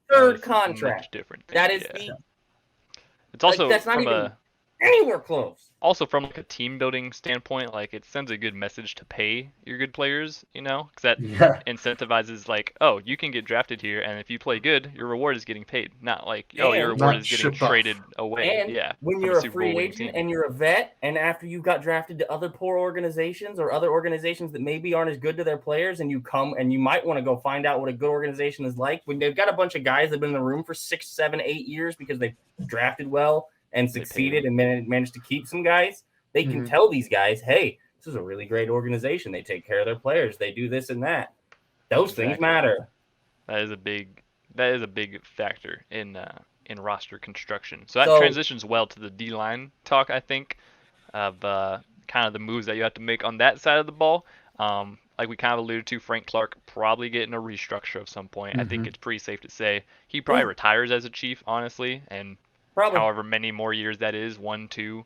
third Much contract. different thing, That is yeah. the. It's also that's not from even anywhere close. Also from like a team building standpoint, like it sends a good message to pay your good players, because that incentivizes like, oh, you can get drafted here, and if you play good, your reward is getting paid, not like, oh, your reward is getting traded away. And yeah, when you're a free agent and you're a vet, and after you got drafted to other poor organizations or other organizations that maybe aren't as good to their players, and you come and you might want to go find out what a good organization is like when they've got a bunch of guys that have been in the room for 6, 7, 8 years because they drafted well and succeeded and managed to keep some guys. They can tell these guys, hey, this is a really great organization. They take care of their players. They do this and that. Those things matter. That is a big factor in roster construction. So that transitions well to the D-line talk, I think, of kind of the moves that you have to make on that side of the ball. Like we kind of alluded to, Frank Clark probably getting a restructure of some point. I think it's pretty safe to say he probably retires as a Chief, honestly, and however many more years that is, 1, 2,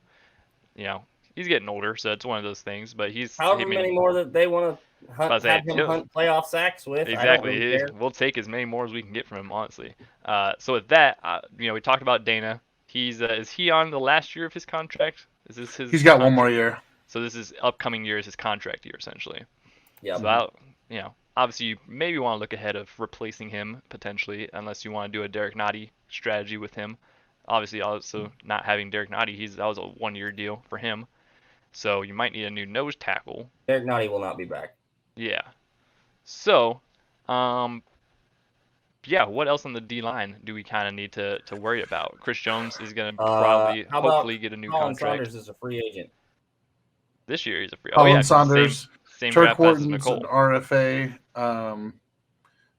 he's getting older, so it's one of those things. But he's however many more that they want to hunt playoff sacks with. Exactly, I don't really care. We'll take as many more as we can get from him, honestly. So with that, we talked about Dana. He's is he on the last year of his contract? Is this his? He's got one more year. So this is upcoming year is his contract year essentially. Yeah. So obviously you maybe want to look ahead of replacing him potentially, unless you want to do a Derek Nottie strategy with him. Obviously, also not having Derek Nottie, that was a 1-year deal for him. So you might need a new nose tackle. Derek Nottie will not be back. Yeah. So, what else on the D-line do we kind of need to worry about? Chris Jones is going to probably, hopefully, get a new contract. Colin Saunders is a free agent. This year he's a free agent. Colin Saunders, same Turk draft class as Wharton's Mecole. an RFA.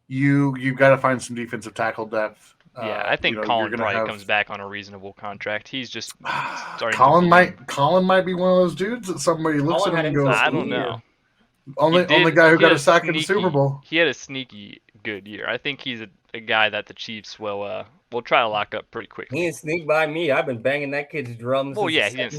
You've got to find some defensive tackle depth. Yeah, I think Colin probably comes back on a reasonable contract. He's just starting. Colin might be one of those dudes that somebody looks at him and goes, I don't know. Only guy who got a sack in the Super Bowl. He had a sneaky good year. I think he's a guy that the Chiefs will try to lock up pretty quickly. He didn't sneak by me. I've been banging that kid's drums. Well, yeah, he didn't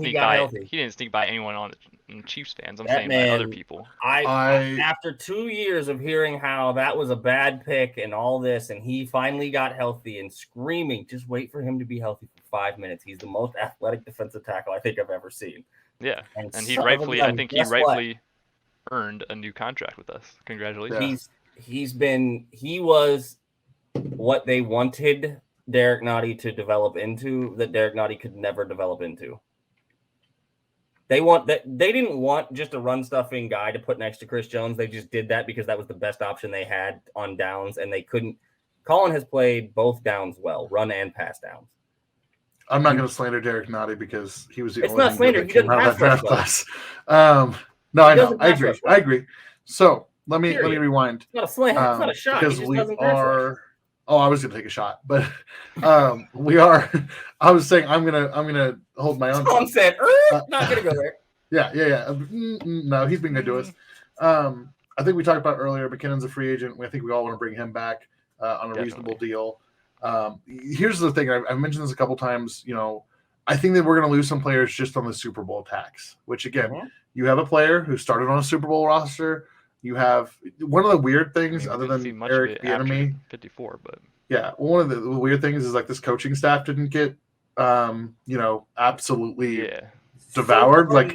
sneak by anyone on the Chiefs fans. I'm saying by other people. After 2 years of hearing how that was a bad pick and all this, and he finally got healthy and screaming, just wait for him to be healthy for 5 minutes. He's the most athletic defensive tackle I think I've ever seen. Yeah, and he rightfully earned a new contract with us. Congratulations. He was what they wanted Derek Nottie to develop into that Derek Nottie could never develop into. They didn't want just a run stuffing guy to put next to Chris Jones. They just did that because that was the best option they had on downs, and they couldn't. Colin has played both downs well, run and pass downs. I'm not going to slander Derek Nottie because he was the only one that came out of that draft class. No, I know. I agree. So let me rewind. It's not a slam. It's not a shot. Because we are. Oh, I was going to take a shot, but we are. I was saying I'm gonna hold my own. Tom said, "Not gonna go there." Yeah. No, he's been good to us. I think we talked about earlier. McKinnon's a free agent. I think we all want to bring him back on a reasonable deal. Here's the thing. I've mentioned this a couple times. I think that we're going to lose some players just on the Super Bowl tax. Which again, you have a player who started on a Super Bowl roster. You have one of the weird things, other than Eric Bieniemy, 54, but yeah, one of the weird things is like this coaching staff didn't get, absolutely devoured, on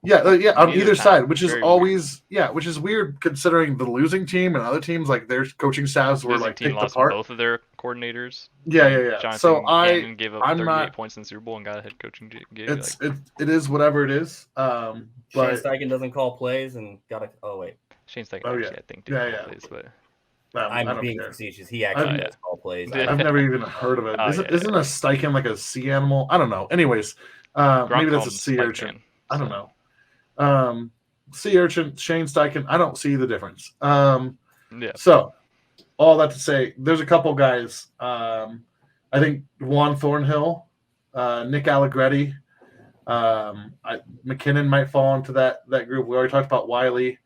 either side, which is always which is weird considering the losing team and other teams like their coaching staffs were like picked apart. Both of their coordinators. Yeah. Jonathan so Gannon gave up 38 points in the Super Bowl and got a head coaching gig. It is whatever it is. But Shane Steichen doesn't call plays and got a. Oh wait, Shane Steichen I think did call plays, but. I'm being facetious. He actually does call plays. I've never even heard of it. Isn't a Steichen like a sea animal? I don't know. Anyways, maybe that's a sea urchin. I don't know. Sea urchin, Shane Steichen. I don't see the difference. So, all that to say, there's a couple guys. I think Juan Thornhill, Nick Allegretti, McKinnon might fall into that group. We already talked about Wiley.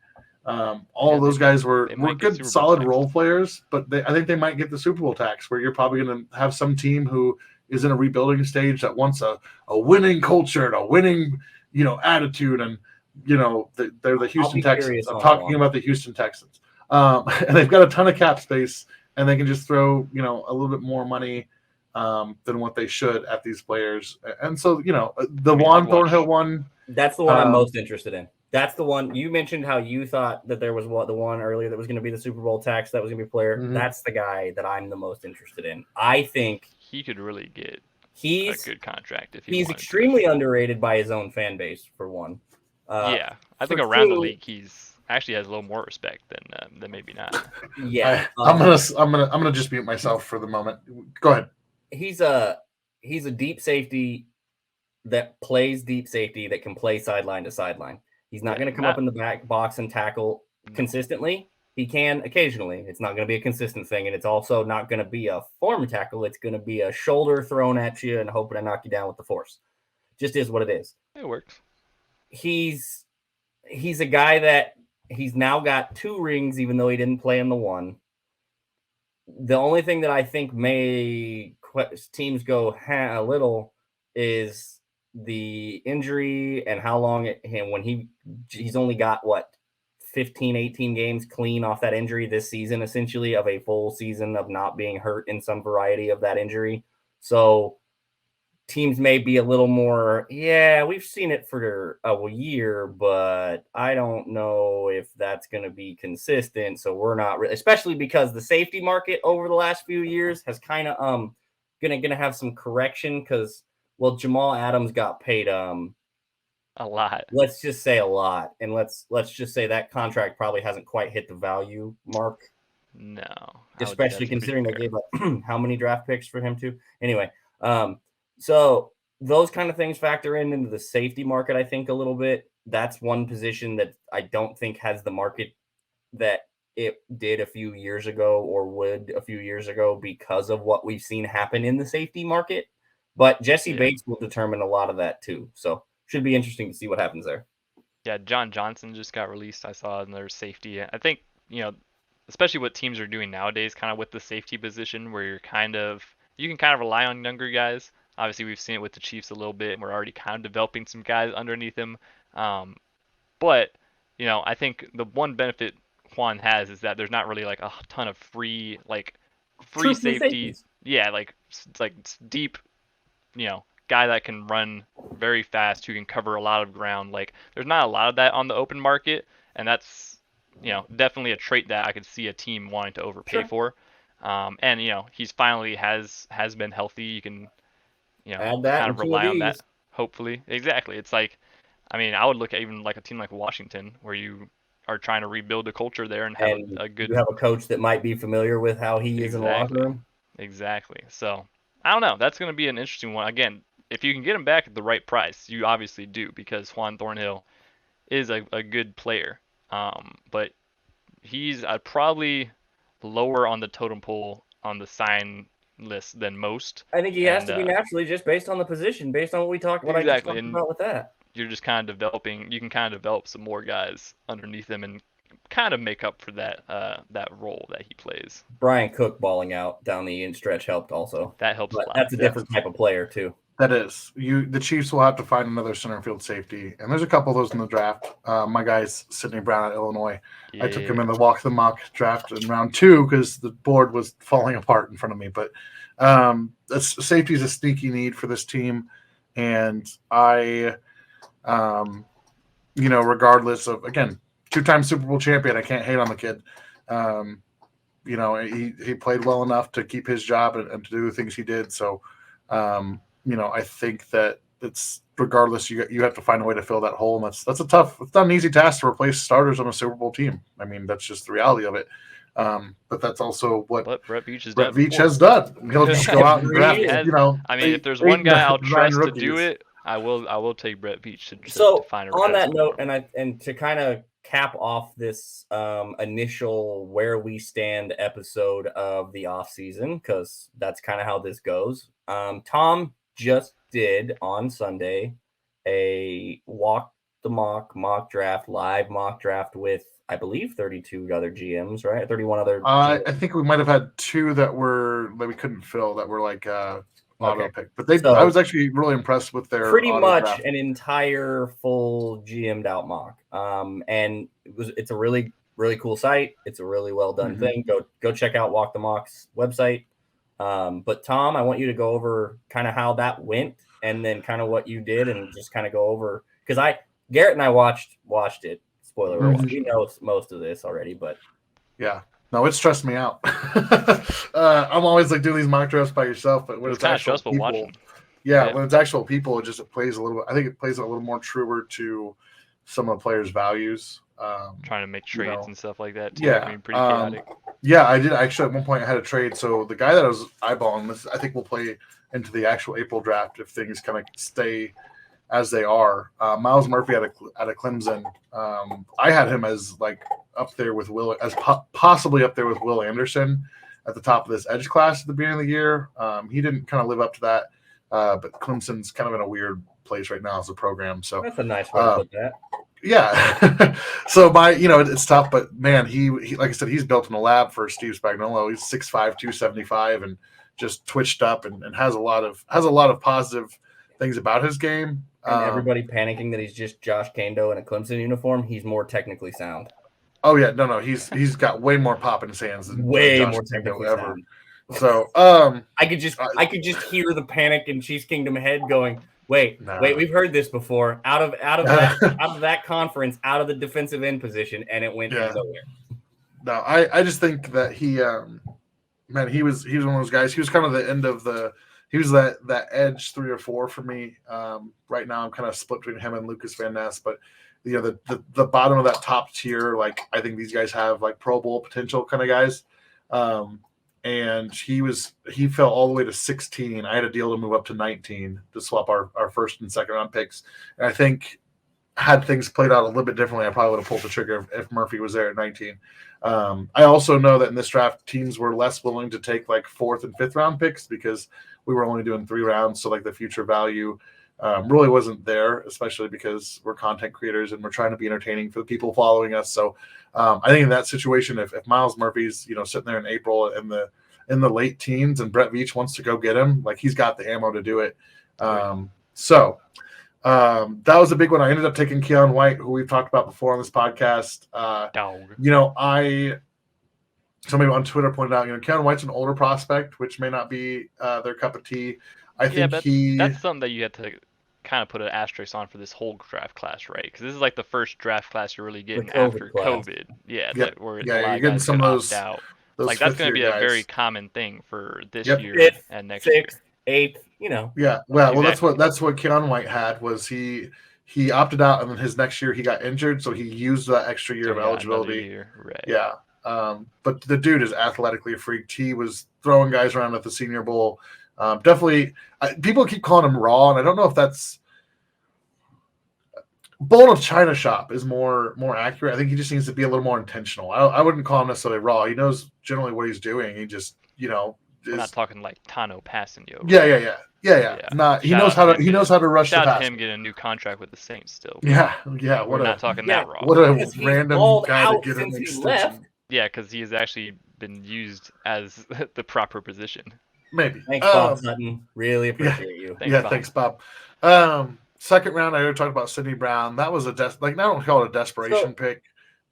All of those guys were good, solid role players, but I think they might get the Super Bowl tax, where you're probably going to have some team who is in a rebuilding stage that wants a winning culture and a winning, attitude. And, they're the Houston Texans. I'm talking about the Houston Texans. And they've got a ton of cap space, and they can just throw, a little bit more money than what they should at these players. And so, the Juan Thornhill one. That's the one I'm most interested in. That's the one you mentioned how you thought that there was the one earlier that was going to be the Super Bowl tax that was going to be a player. Mm-hmm. That's the guy that I'm the most interested in. I think he could really get a good contract if he's extremely underrated by his own fan base, for one. I think around the league he's actually has a little more respect than maybe not. Yeah, I'm gonna just mute myself for the moment. Go ahead. He's a deep safety that plays deep safety that can play sideline to sideline. He's not going to come up in the back box and tackle consistently. He can occasionally. It's not going to be a consistent thing, and it's also not going to be a form tackle. It's going to be a shoulder thrown at you and hoping to knock you down with the force. Just is what it is. It works. He's a guy that he's now got 2 rings, even though he didn't play in the one. The only thing that I think may teams go a little is the injury and how long when he's only got 15, 18 games clean off that injury this season, essentially, of a full season of not being hurt in some variety of that injury. So teams may be a little more, we've seen it for a year, but I don't know if that's going to be consistent. So we're not really, especially because the safety market over the last few years has kind of going to have some correction because, Jamal Adams got paid a lot. Let's just say a lot, and let's just say that contract probably hasn't quite hit the value mark. No, especially considering they gave up how many draft picks for him too. Anyway, so those kind of things factor into the safety market, I think, a little bit. That's one position that I don't think has the market that it did a few years ago or would a few years ago because of what we've seen happen in the safety market. But Jesse Bates will determine a lot of that too. So should be interesting to see what happens there. Yeah, John Johnson just got released. I saw another safety. I think, especially what teams are doing nowadays, kind of with the safety position where you can kind of rely on younger guys. Obviously, we've seen it with the Chiefs a little bit, and we're already kind of developing some guys underneath him. But, I think the one benefit Juan has is that there's not really a ton of free safety. Yeah, it's deep, guy that can run very fast, who can cover a lot of ground. There's not a lot of that on the open market, and that's, definitely a trait that I could see a team wanting to overpay for. And he's finally has been healthy. You can, add that kind of rely on that. Hopefully, exactly. It's I would look at even a team like Washington, where you are trying to rebuild a culture there and have a good. You have a coach that might be familiar with how he is in the locker room. Exactly. So I don't know. That's going to be an interesting one. Again, if you can get him back at the right price, you obviously do, because Juan Thornhill is a good player. But he's probably lower on the totem pole on the sign list than most. I think he has to be naturally, just based on the position, based on what we talked about. Exactly. I just talked about with that. You're just kind of developing. You can kind of develop some more guys underneath him and kind of make up for that role that he plays. Brian Cook balling out down the end stretch helped also. That helps a lot. That's a different type of player too. That is. The Chiefs will have to find another center field safety, and there's a couple of those in the draft. My guy's Sidney Brown at Illinois. Yeah. I took him in the walk the mock draft in round 2 because the board was falling apart in front of me. But safety is a sneaky need for this team, and I, regardless of, again, 2-time Super Bowl champion, I can't hate on the kid. He played well enough to keep his job and to do the things he did. So. I think that it's regardless, you have to find a way to fill that hole. And that's it's not an easy task to replace starters on a Super Bowl team. I mean, that's just the reality of it. But that's also what Brett Veach has done. He'll just go out and draft, if there's one guy I'll trust to do it, I will take Brett Veach to find a on that note, and to kind of cap off this initial where we stand episode of the off season, because that's kind of how this goes. Tom just did on Sunday a walk the mock draft, live mock draft with, I believe, 32 other GMs, right? 31 other. I think we might have had 2 that we couldn't fill, that were auto pick. But I was actually really impressed with their pretty much draft. An entire full GM'd out mock. And it's a really, really cool site. It's a really well done thing. Go check out Walk the Mock's website. But Tom, I want you to go over kind of how that went and then kind of what you did and just kind of go over, because Garrett and I watched it. Spoiler alert. We know most of this already, but yeah. No, it stressed me out. I'm always like doing these mock drafts by yourself, but when it's kind of actual stressful people, watching. Yeah, when it's actual people, it plays a little. I think it plays a little more truer to some of the players' values. Trying to make trades and stuff like that too. Yeah, I mean, pretty chaotic. Yeah, I did actually at one point. I had a trade. So the guy that I was eyeballing this, I think will play into the actual April draft if things kind of stay as they are. Miles Murphy out of Clemson. I had him as like up there with possibly up there with Will Anderson at the top of this edge class at the beginning of the year. He didn't kind of live up to that, but Clemson's kind of in a weird place right now as a program. So that's a nice way to put that. Yeah. So it's tough, but man, he like I said, he's built in a lab for Steve Spagnuolo. He's 6'5", 275, and just twitched up and has a lot of positive things about his game. And everybody panicking that he's just Josh Kando in a Clemson uniform. He's more technically sound. Oh yeah, no, he's got way more pop in his hands than way Josh more technically ever. Sound. So I could just hear the panic in Chiefs Kingdom head going, wait, we've heard this before. Out of that conference, out of the defensive end position, and it went nowhere. No, I just think that he was one of those guys. He was kind of the end of he was that edge 3 or 4 for me. Right now I'm kind of split between him and Lucas Van Ness, but the bottom of that top tier, like I think these guys have like Pro Bowl potential kind of guys. And he fell all the way to 16. I had a deal to move up to 19 to swap our first and second round picks. And I think had things played out a little bit differently, I probably would have pulled the trigger if Murphy was there at 19. I also know that in this draft, teams were less willing to take like 4th and 5th round picks because we were only doing 3 rounds. So like the future value really wasn't there, especially because we're content creators and we're trying to be entertaining for the people following us. So I think in that situation, if Miles Murphy's sitting there in April in the late teens and Brett Veach wants to go get him, like he's got the ammo to do it. So that was a big one. I ended up taking Keon White, who we've talked about before on this podcast. Somebody on Twitter pointed out, Keon White's an older prospect, which may not be their cup of tea. I think that's something that you had to kind of put an asterisk on for this whole draft class, right? Because this is like the first draft class you're really getting after COVID. Yeah, where you're getting some of those out. Like that's going to be a very common thing for this year and next year. 8th, Yeah, well, that's what Keon White had was he opted out and then his next year he got injured, so he used that extra year of eligibility. Right. Yeah. But the dude is athletically a freak. He was throwing guys around at the Senior Bowl. Definitely, people keep calling him raw, and I don't know if that's bone of China shop is more accurate. I think he just needs to be a little more intentional. I wouldn't call him necessarily raw. He knows generally what he's doing. He just we're not talking like Tano Passanio. Yeah. He knows how to rush the pass. Shout out to him getting a new contract with the Saints still. Yeah. We're not talking that raw. What a random guy to get an extension. Yeah, because he has actually been used as the proper position. Maybe. Thanks, Bob Sutton. Really appreciate you. Thanks, Bob. Second round, I already talked about Sidney Brown. That was I don't call it a desperation pick,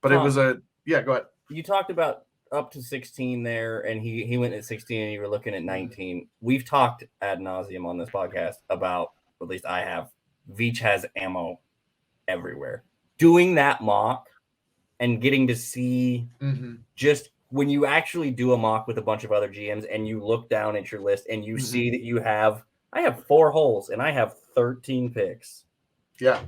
but it was go ahead. You talked about up to 16 there, and he went at 16, and you were looking at 19. We've talked ad nauseum on this podcast about, at least I have, Veach has ammo everywhere. Doing that mock and getting to see just when you actually do a mock with a bunch of other GMs and you look down at your list and you see that I have 4 holes and I have 13 picks. Yeah.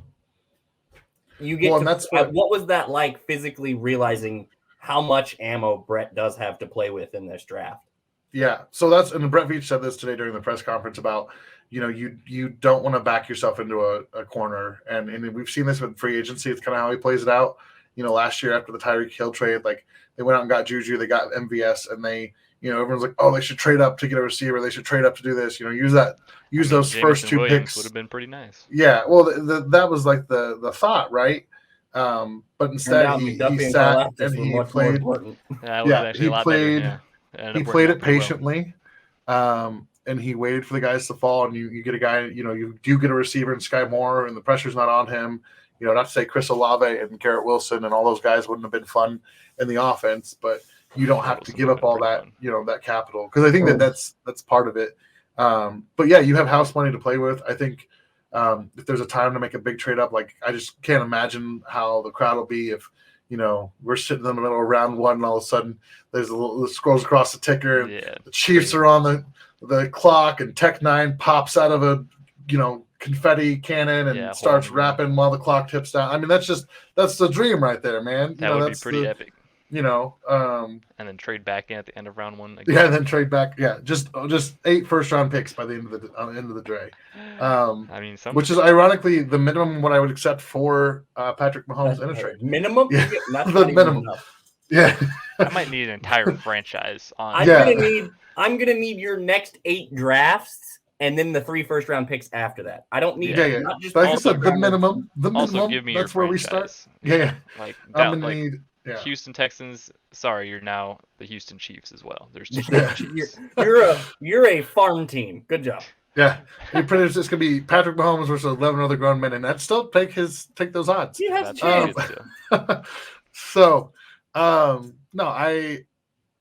You get what was that like physically realizing how much ammo Brett does have to play with in this draft? Yeah. So and Brett Veach said this today during the press conference about, you don't want to back yourself into a corner. And we've seen this with free agency. It's kind of how he plays it out. Last year after the Tyreek Hill trade, like they went out and got JuJu, they got MVS, and they, everyone's like, oh, they should trade up to get a receiver. They should trade up to do this. Use those Jameson first 2 Williams picks. Would have been pretty nice. Yeah. Well, that was like the thought, right? But instead he sat and he played. He played it patiently. and he waited for the guys to fall, and you get a guy, you do get a receiver in Sky Moore, and the pressure's not on him. Not to say Chris Olave and Garrett Wilson and all those guys wouldn't have been fun in the offense, but you don't have to give up all that, that capital, because I think that's part of it. But yeah, you have house money to play with. I think if there's a time to make a big trade up, like I just can't imagine how the crowd will be if we're sitting in the middle of round one and all of a sudden there's it scrolls across the ticker and the Chiefs are on the clock and Tech 9 pops out of a confetti cannon and starts rapping while the clock tips down. I mean, that's the dream right there, man. That would be pretty epic. And then trade back in at the end of round one again. Yeah, and then trade back. Yeah, just 8 first-round picks by the end of the day. I mean, which is ironically the minimum what I would accept for Patrick Mahomes in a trade. Minimum? Yeah, That's the minimum. Yeah, I might need an entire franchise on. I'm gonna need your next 8 drafts and then the 3 first-round picks after that. I don't need not just like I said, the minimum. Also, give me that's your where franchise. we start. Yeah, like I'm gonna need. Yeah. Houston Texans. Sorry, you're now the Houston Chiefs as well. There's 2 Chiefs. You're a farm team. Good job. Yeah, it's going to be Patrick Mahomes versus 11 other grown men, and I'd still take those odds. He has a chance. So, no, I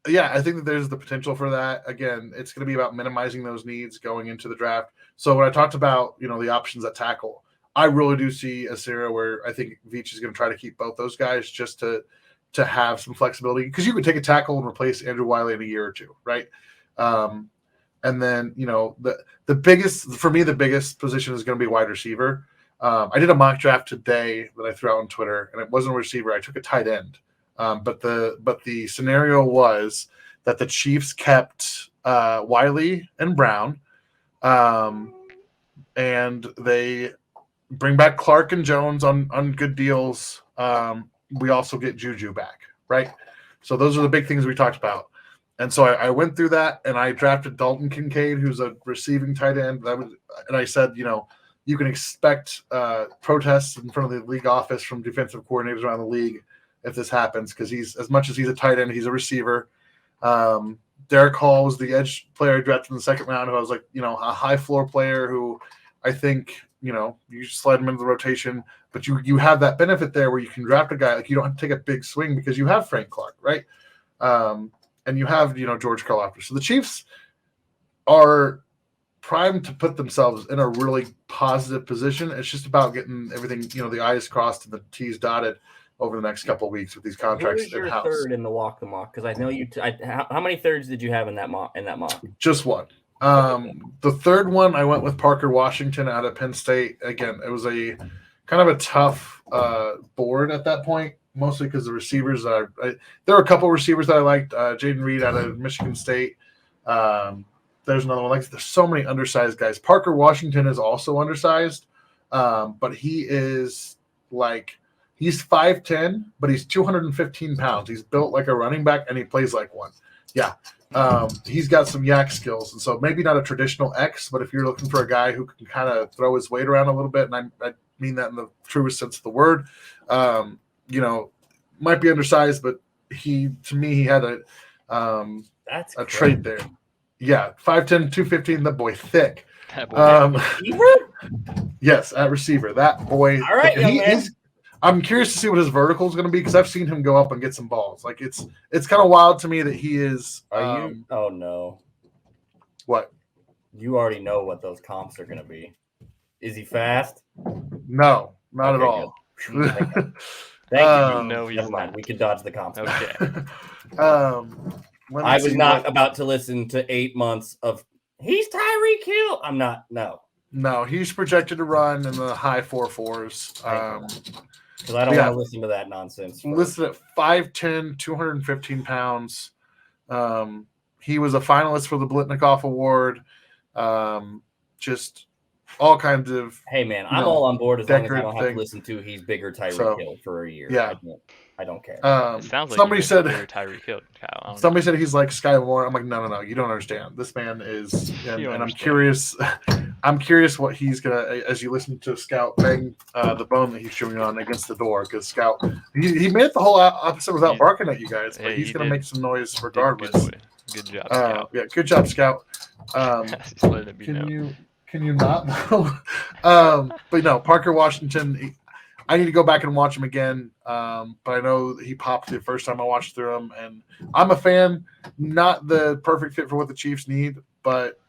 think that there's the potential for that. Again, it's going to be about minimizing those needs going into the draft. So when I talked about the options at tackle, I really do see a scenario where I think Veach is going to try to keep both those guys just to have some flexibility, because you could take a tackle and replace Andrew Wiley in a year or two, right? And then the biggest position is going to be wide receiver. I did a mock draft today that I threw out on Twitter, and it wasn't a receiver. I took a tight end, but the scenario was that the Chiefs kept Wiley and Brown, and they bring back Clark and Jones on good deals. We also get JuJu back, right? So those are the big things we talked about. And so I went through that, and I drafted Dalton Kincaid, who's a receiving tight end. And I said, you can expect protests in front of the league office from defensive coordinators around the league if this happens, because as much as he's a tight end, he's a receiver. Derek Hall was the edge player I drafted in the second round, who I was like, a high floor player who I think, you slide him into the rotation, but you have that benefit there where you can draft a guy, like you don't have to take a big swing because you have Frank Clark, right? And you have, George Karlaftis. So the Chiefs are primed to put themselves in a really positive position. It's just about getting everything, the I's crossed and the T's dotted over the next couple of weeks with these contracts in-house. Who was your third in the walk the mock? Because I know how many thirds did you have in that mock? Just one. The third one, I went with Parker Washington out of Penn State. Again, it was a kind of a tough board at that point, mostly because the receivers there were a couple of receivers that I liked. Jaden Reed out of Michigan State. There's another one. There's so many undersized guys. Parker Washington is also undersized, but he is he's 5'10", but he's 215 pounds. He's built like a running back, and he plays like one. Yeah. He's got some yak skills, and so maybe not a traditional X, but if you're looking for a guy who can kind of throw his weight around a little bit, and I mean that in the truest sense of the word, might be undersized, but he had a trait there. Yeah, 5'10", 215, that boy thick. That boy. Yes, at receiver. That boy. All right, young man. I'm curious to see what his vertical is going to be, because I've seen him go up and get some balls. It's kind of wild to me that he is. Oh no! What? You already know what those comps are going to be. Is he fast? No, not at all. Thank you. No, he's Never mind. not. We can dodge the comps. Okay. I was not about to listen to 8 months of he's Tyreek Hill. I'm not. No, he's projected to run in the high 4.4s. Because I don't want to listen to that nonsense. Listed at 5'10", 215 pounds. He was a finalist for the Blitnikoff Award. Just all kinds of. Hey, man, I'm all on board as long as I don't have to listen to he's bigger Tyreek Hill for a year. Yeah. I don't care. It sounds like somebody said Tyreek Hill. Somebody said he's like Sky Moore. I'm like, no, you don't understand. This man is, and I'm curious. I'm curious what he's gonna, as you listen to Scout bang the bone that he's chewing on against the door, because Scout he made it the whole episode without barking at you guys, but he's gonna make some noise regardless. Good job, Scout. Yeah, good job, Scout. Just letting it be known. Can you not? But no, Parker Washington. I need to go back and watch him again. But I know he popped the first time I watched through him, and I'm a fan. Not the perfect fit for what the Chiefs need, but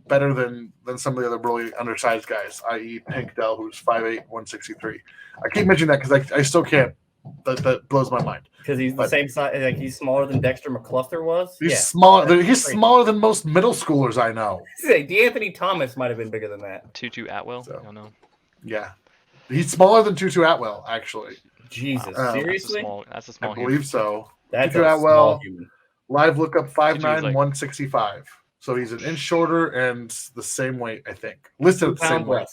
better than some of the other really undersized guys, i.e. Tank Dell, who's 5'8", 163. I keep mentioning that because I still can't. That blows my mind. Because he's the same size. Like he's smaller than Dexter McCluster was. He's smaller. He's smaller than most middle schoolers I know. D'Anthony Thomas might have been bigger than that. Tutu Atwell. I don't know. Yeah, he's smaller than Tutu Atwell actually. Jesus, seriously? That's a small. I believe so. That's Tutu Atwell. Human. Live lookup 5'9", 165. So he's an inch shorter and the same weight, I think. Listed at the same weight.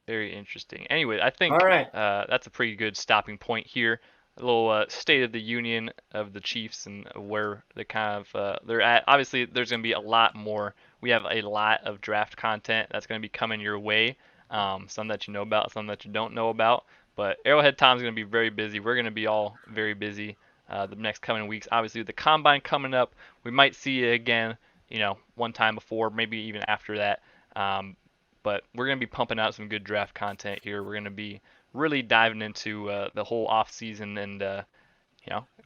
Very interesting. Anyway, I think all right. That's a pretty good stopping point here. A little state of the union of the Chiefs and where they kind of they're at. Obviously, there's going to be a lot more. We have a lot of draft content that's going to be coming your way. Some that you know about, some that you don't know about. But Arrowhead Tom's going to be very busy. We're going to be all very busy the next coming weeks. Obviously, with the Combine coming up, we might see it again, one time before, maybe even after that. But we're going to be pumping out some good draft content here. We're going to be really diving into the whole off season and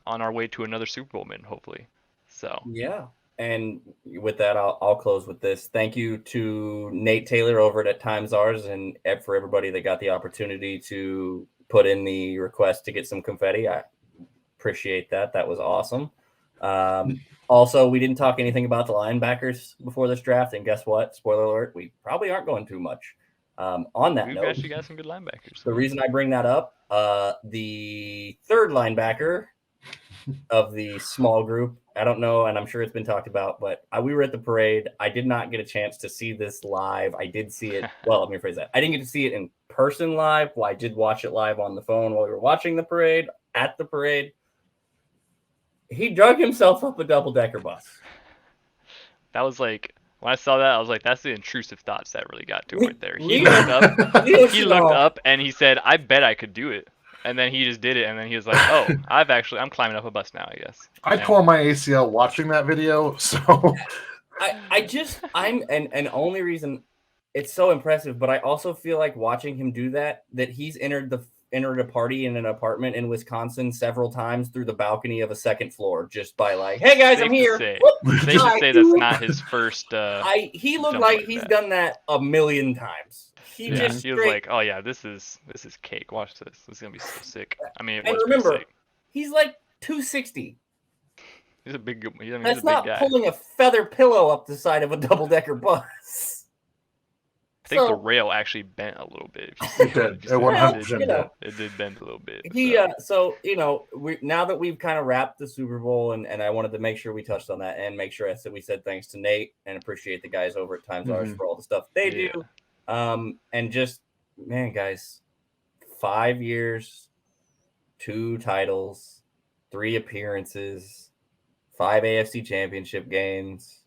on our way to another Super Bowl win, hopefully. So yeah. And with that, I'll close with this. Thank you to Nate Taylor over at Times Ours and for everybody that got the opportunity to put in the request to get some confetti. I appreciate that. That was awesome. Also, we didn't talk anything about the linebackers before this draft, and guess what? Spoiler alert, we probably aren't going too much. On that note, we've actually got some good linebackers. The reason I bring that up, the third linebacker of the small group, I don't know, and I'm sure it's been talked about, but we were at the parade. I did not get a chance to see this live. I did see it. Well, let me rephrase that. I didn't get to see it in person live. Well, I did watch it live on the phone while we were watching the parade, at the parade. He drug himself up a double-decker bus. That was like, when I saw that, I was like, that's the intrusive thoughts that really got to him right there. He looked up and he said, I bet I could do it. And then he just did it, and then he was like, "Oh, I'm climbing up a bus now, I guess." I tore my ACL watching that video, so and only reason it's so impressive, but I also feel like watching him do that he's entered a party in an apartment in Wisconsin several times through the balcony of a second floor just by like, "Hey guys, I'm here." They should say that's not his first. He looked like he's done that a million times. He was like, "Oh yeah, this is cake. Watch this. This is gonna be so sick." I mean, remember, he's like 260. He's a big. That's not pulling a feather pillow up the side of a double-decker bus. I think the rail actually bent a little bit. It did. It 100% It did bend a little bit. Now that we've kind of wrapped the Super Bowl, and I wanted to make sure we touched on that and make sure we said thanks to Nate and appreciate the guys over at Times Ours for all the stuff they do. And just, man, guys, 5 years, 2 titles, 3 appearances, 5 AFC championship games.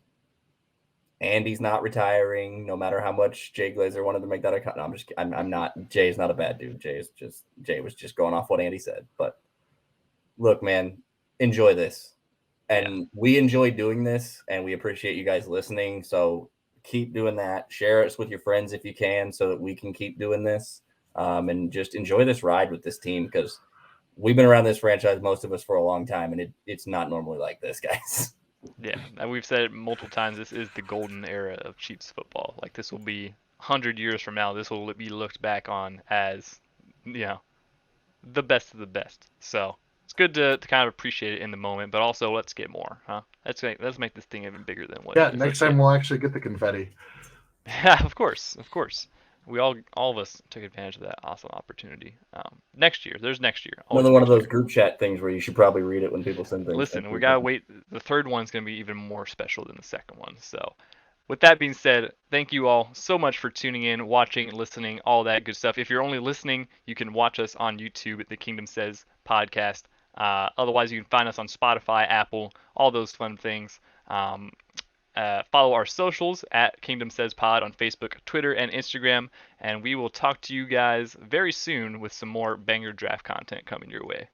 Andy's not retiring, no matter how much Jay Glazer wanted to make that a cut. No, I'm not. Jay's not a bad dude. Jay was just going off what Andy said. But look, man, enjoy this. And we enjoy doing this, and we appreciate you guys listening. So keep doing that. Share us with your friends if you can so that we can keep doing this. And just enjoy this ride with this team because we've been around this franchise, most of us, for a long time, and it's not normally like this, guys. Yeah, and we've said it multiple times. This is the golden era of Chiefs football. Like, this will be 100 years from now. This will be looked back on as, the best of the best. So it's good to kind of appreciate it in the moment, but also let's get more, huh? Let's make this thing even bigger than what. Yeah, next time we'll actually get the confetti. Yeah, of course. We all of us took advantage of that awesome opportunity. Next year, there's next year. Another one of those group chat things where you should probably read it when people send things. Listen, we gotta wait. The third one's gonna be even more special than the second one. So, with that being said, thank you all so much for tuning in, watching, listening, all that good stuff. If you're only listening, you can watch us on YouTube at the Kingdom Says podcast. Otherwise, you can find us on Spotify, Apple, all those fun things. Follow our socials at Kingdom Says Pod on Facebook, Twitter, and Instagram, and we will talk to you guys very soon with some more banger draft content coming your way.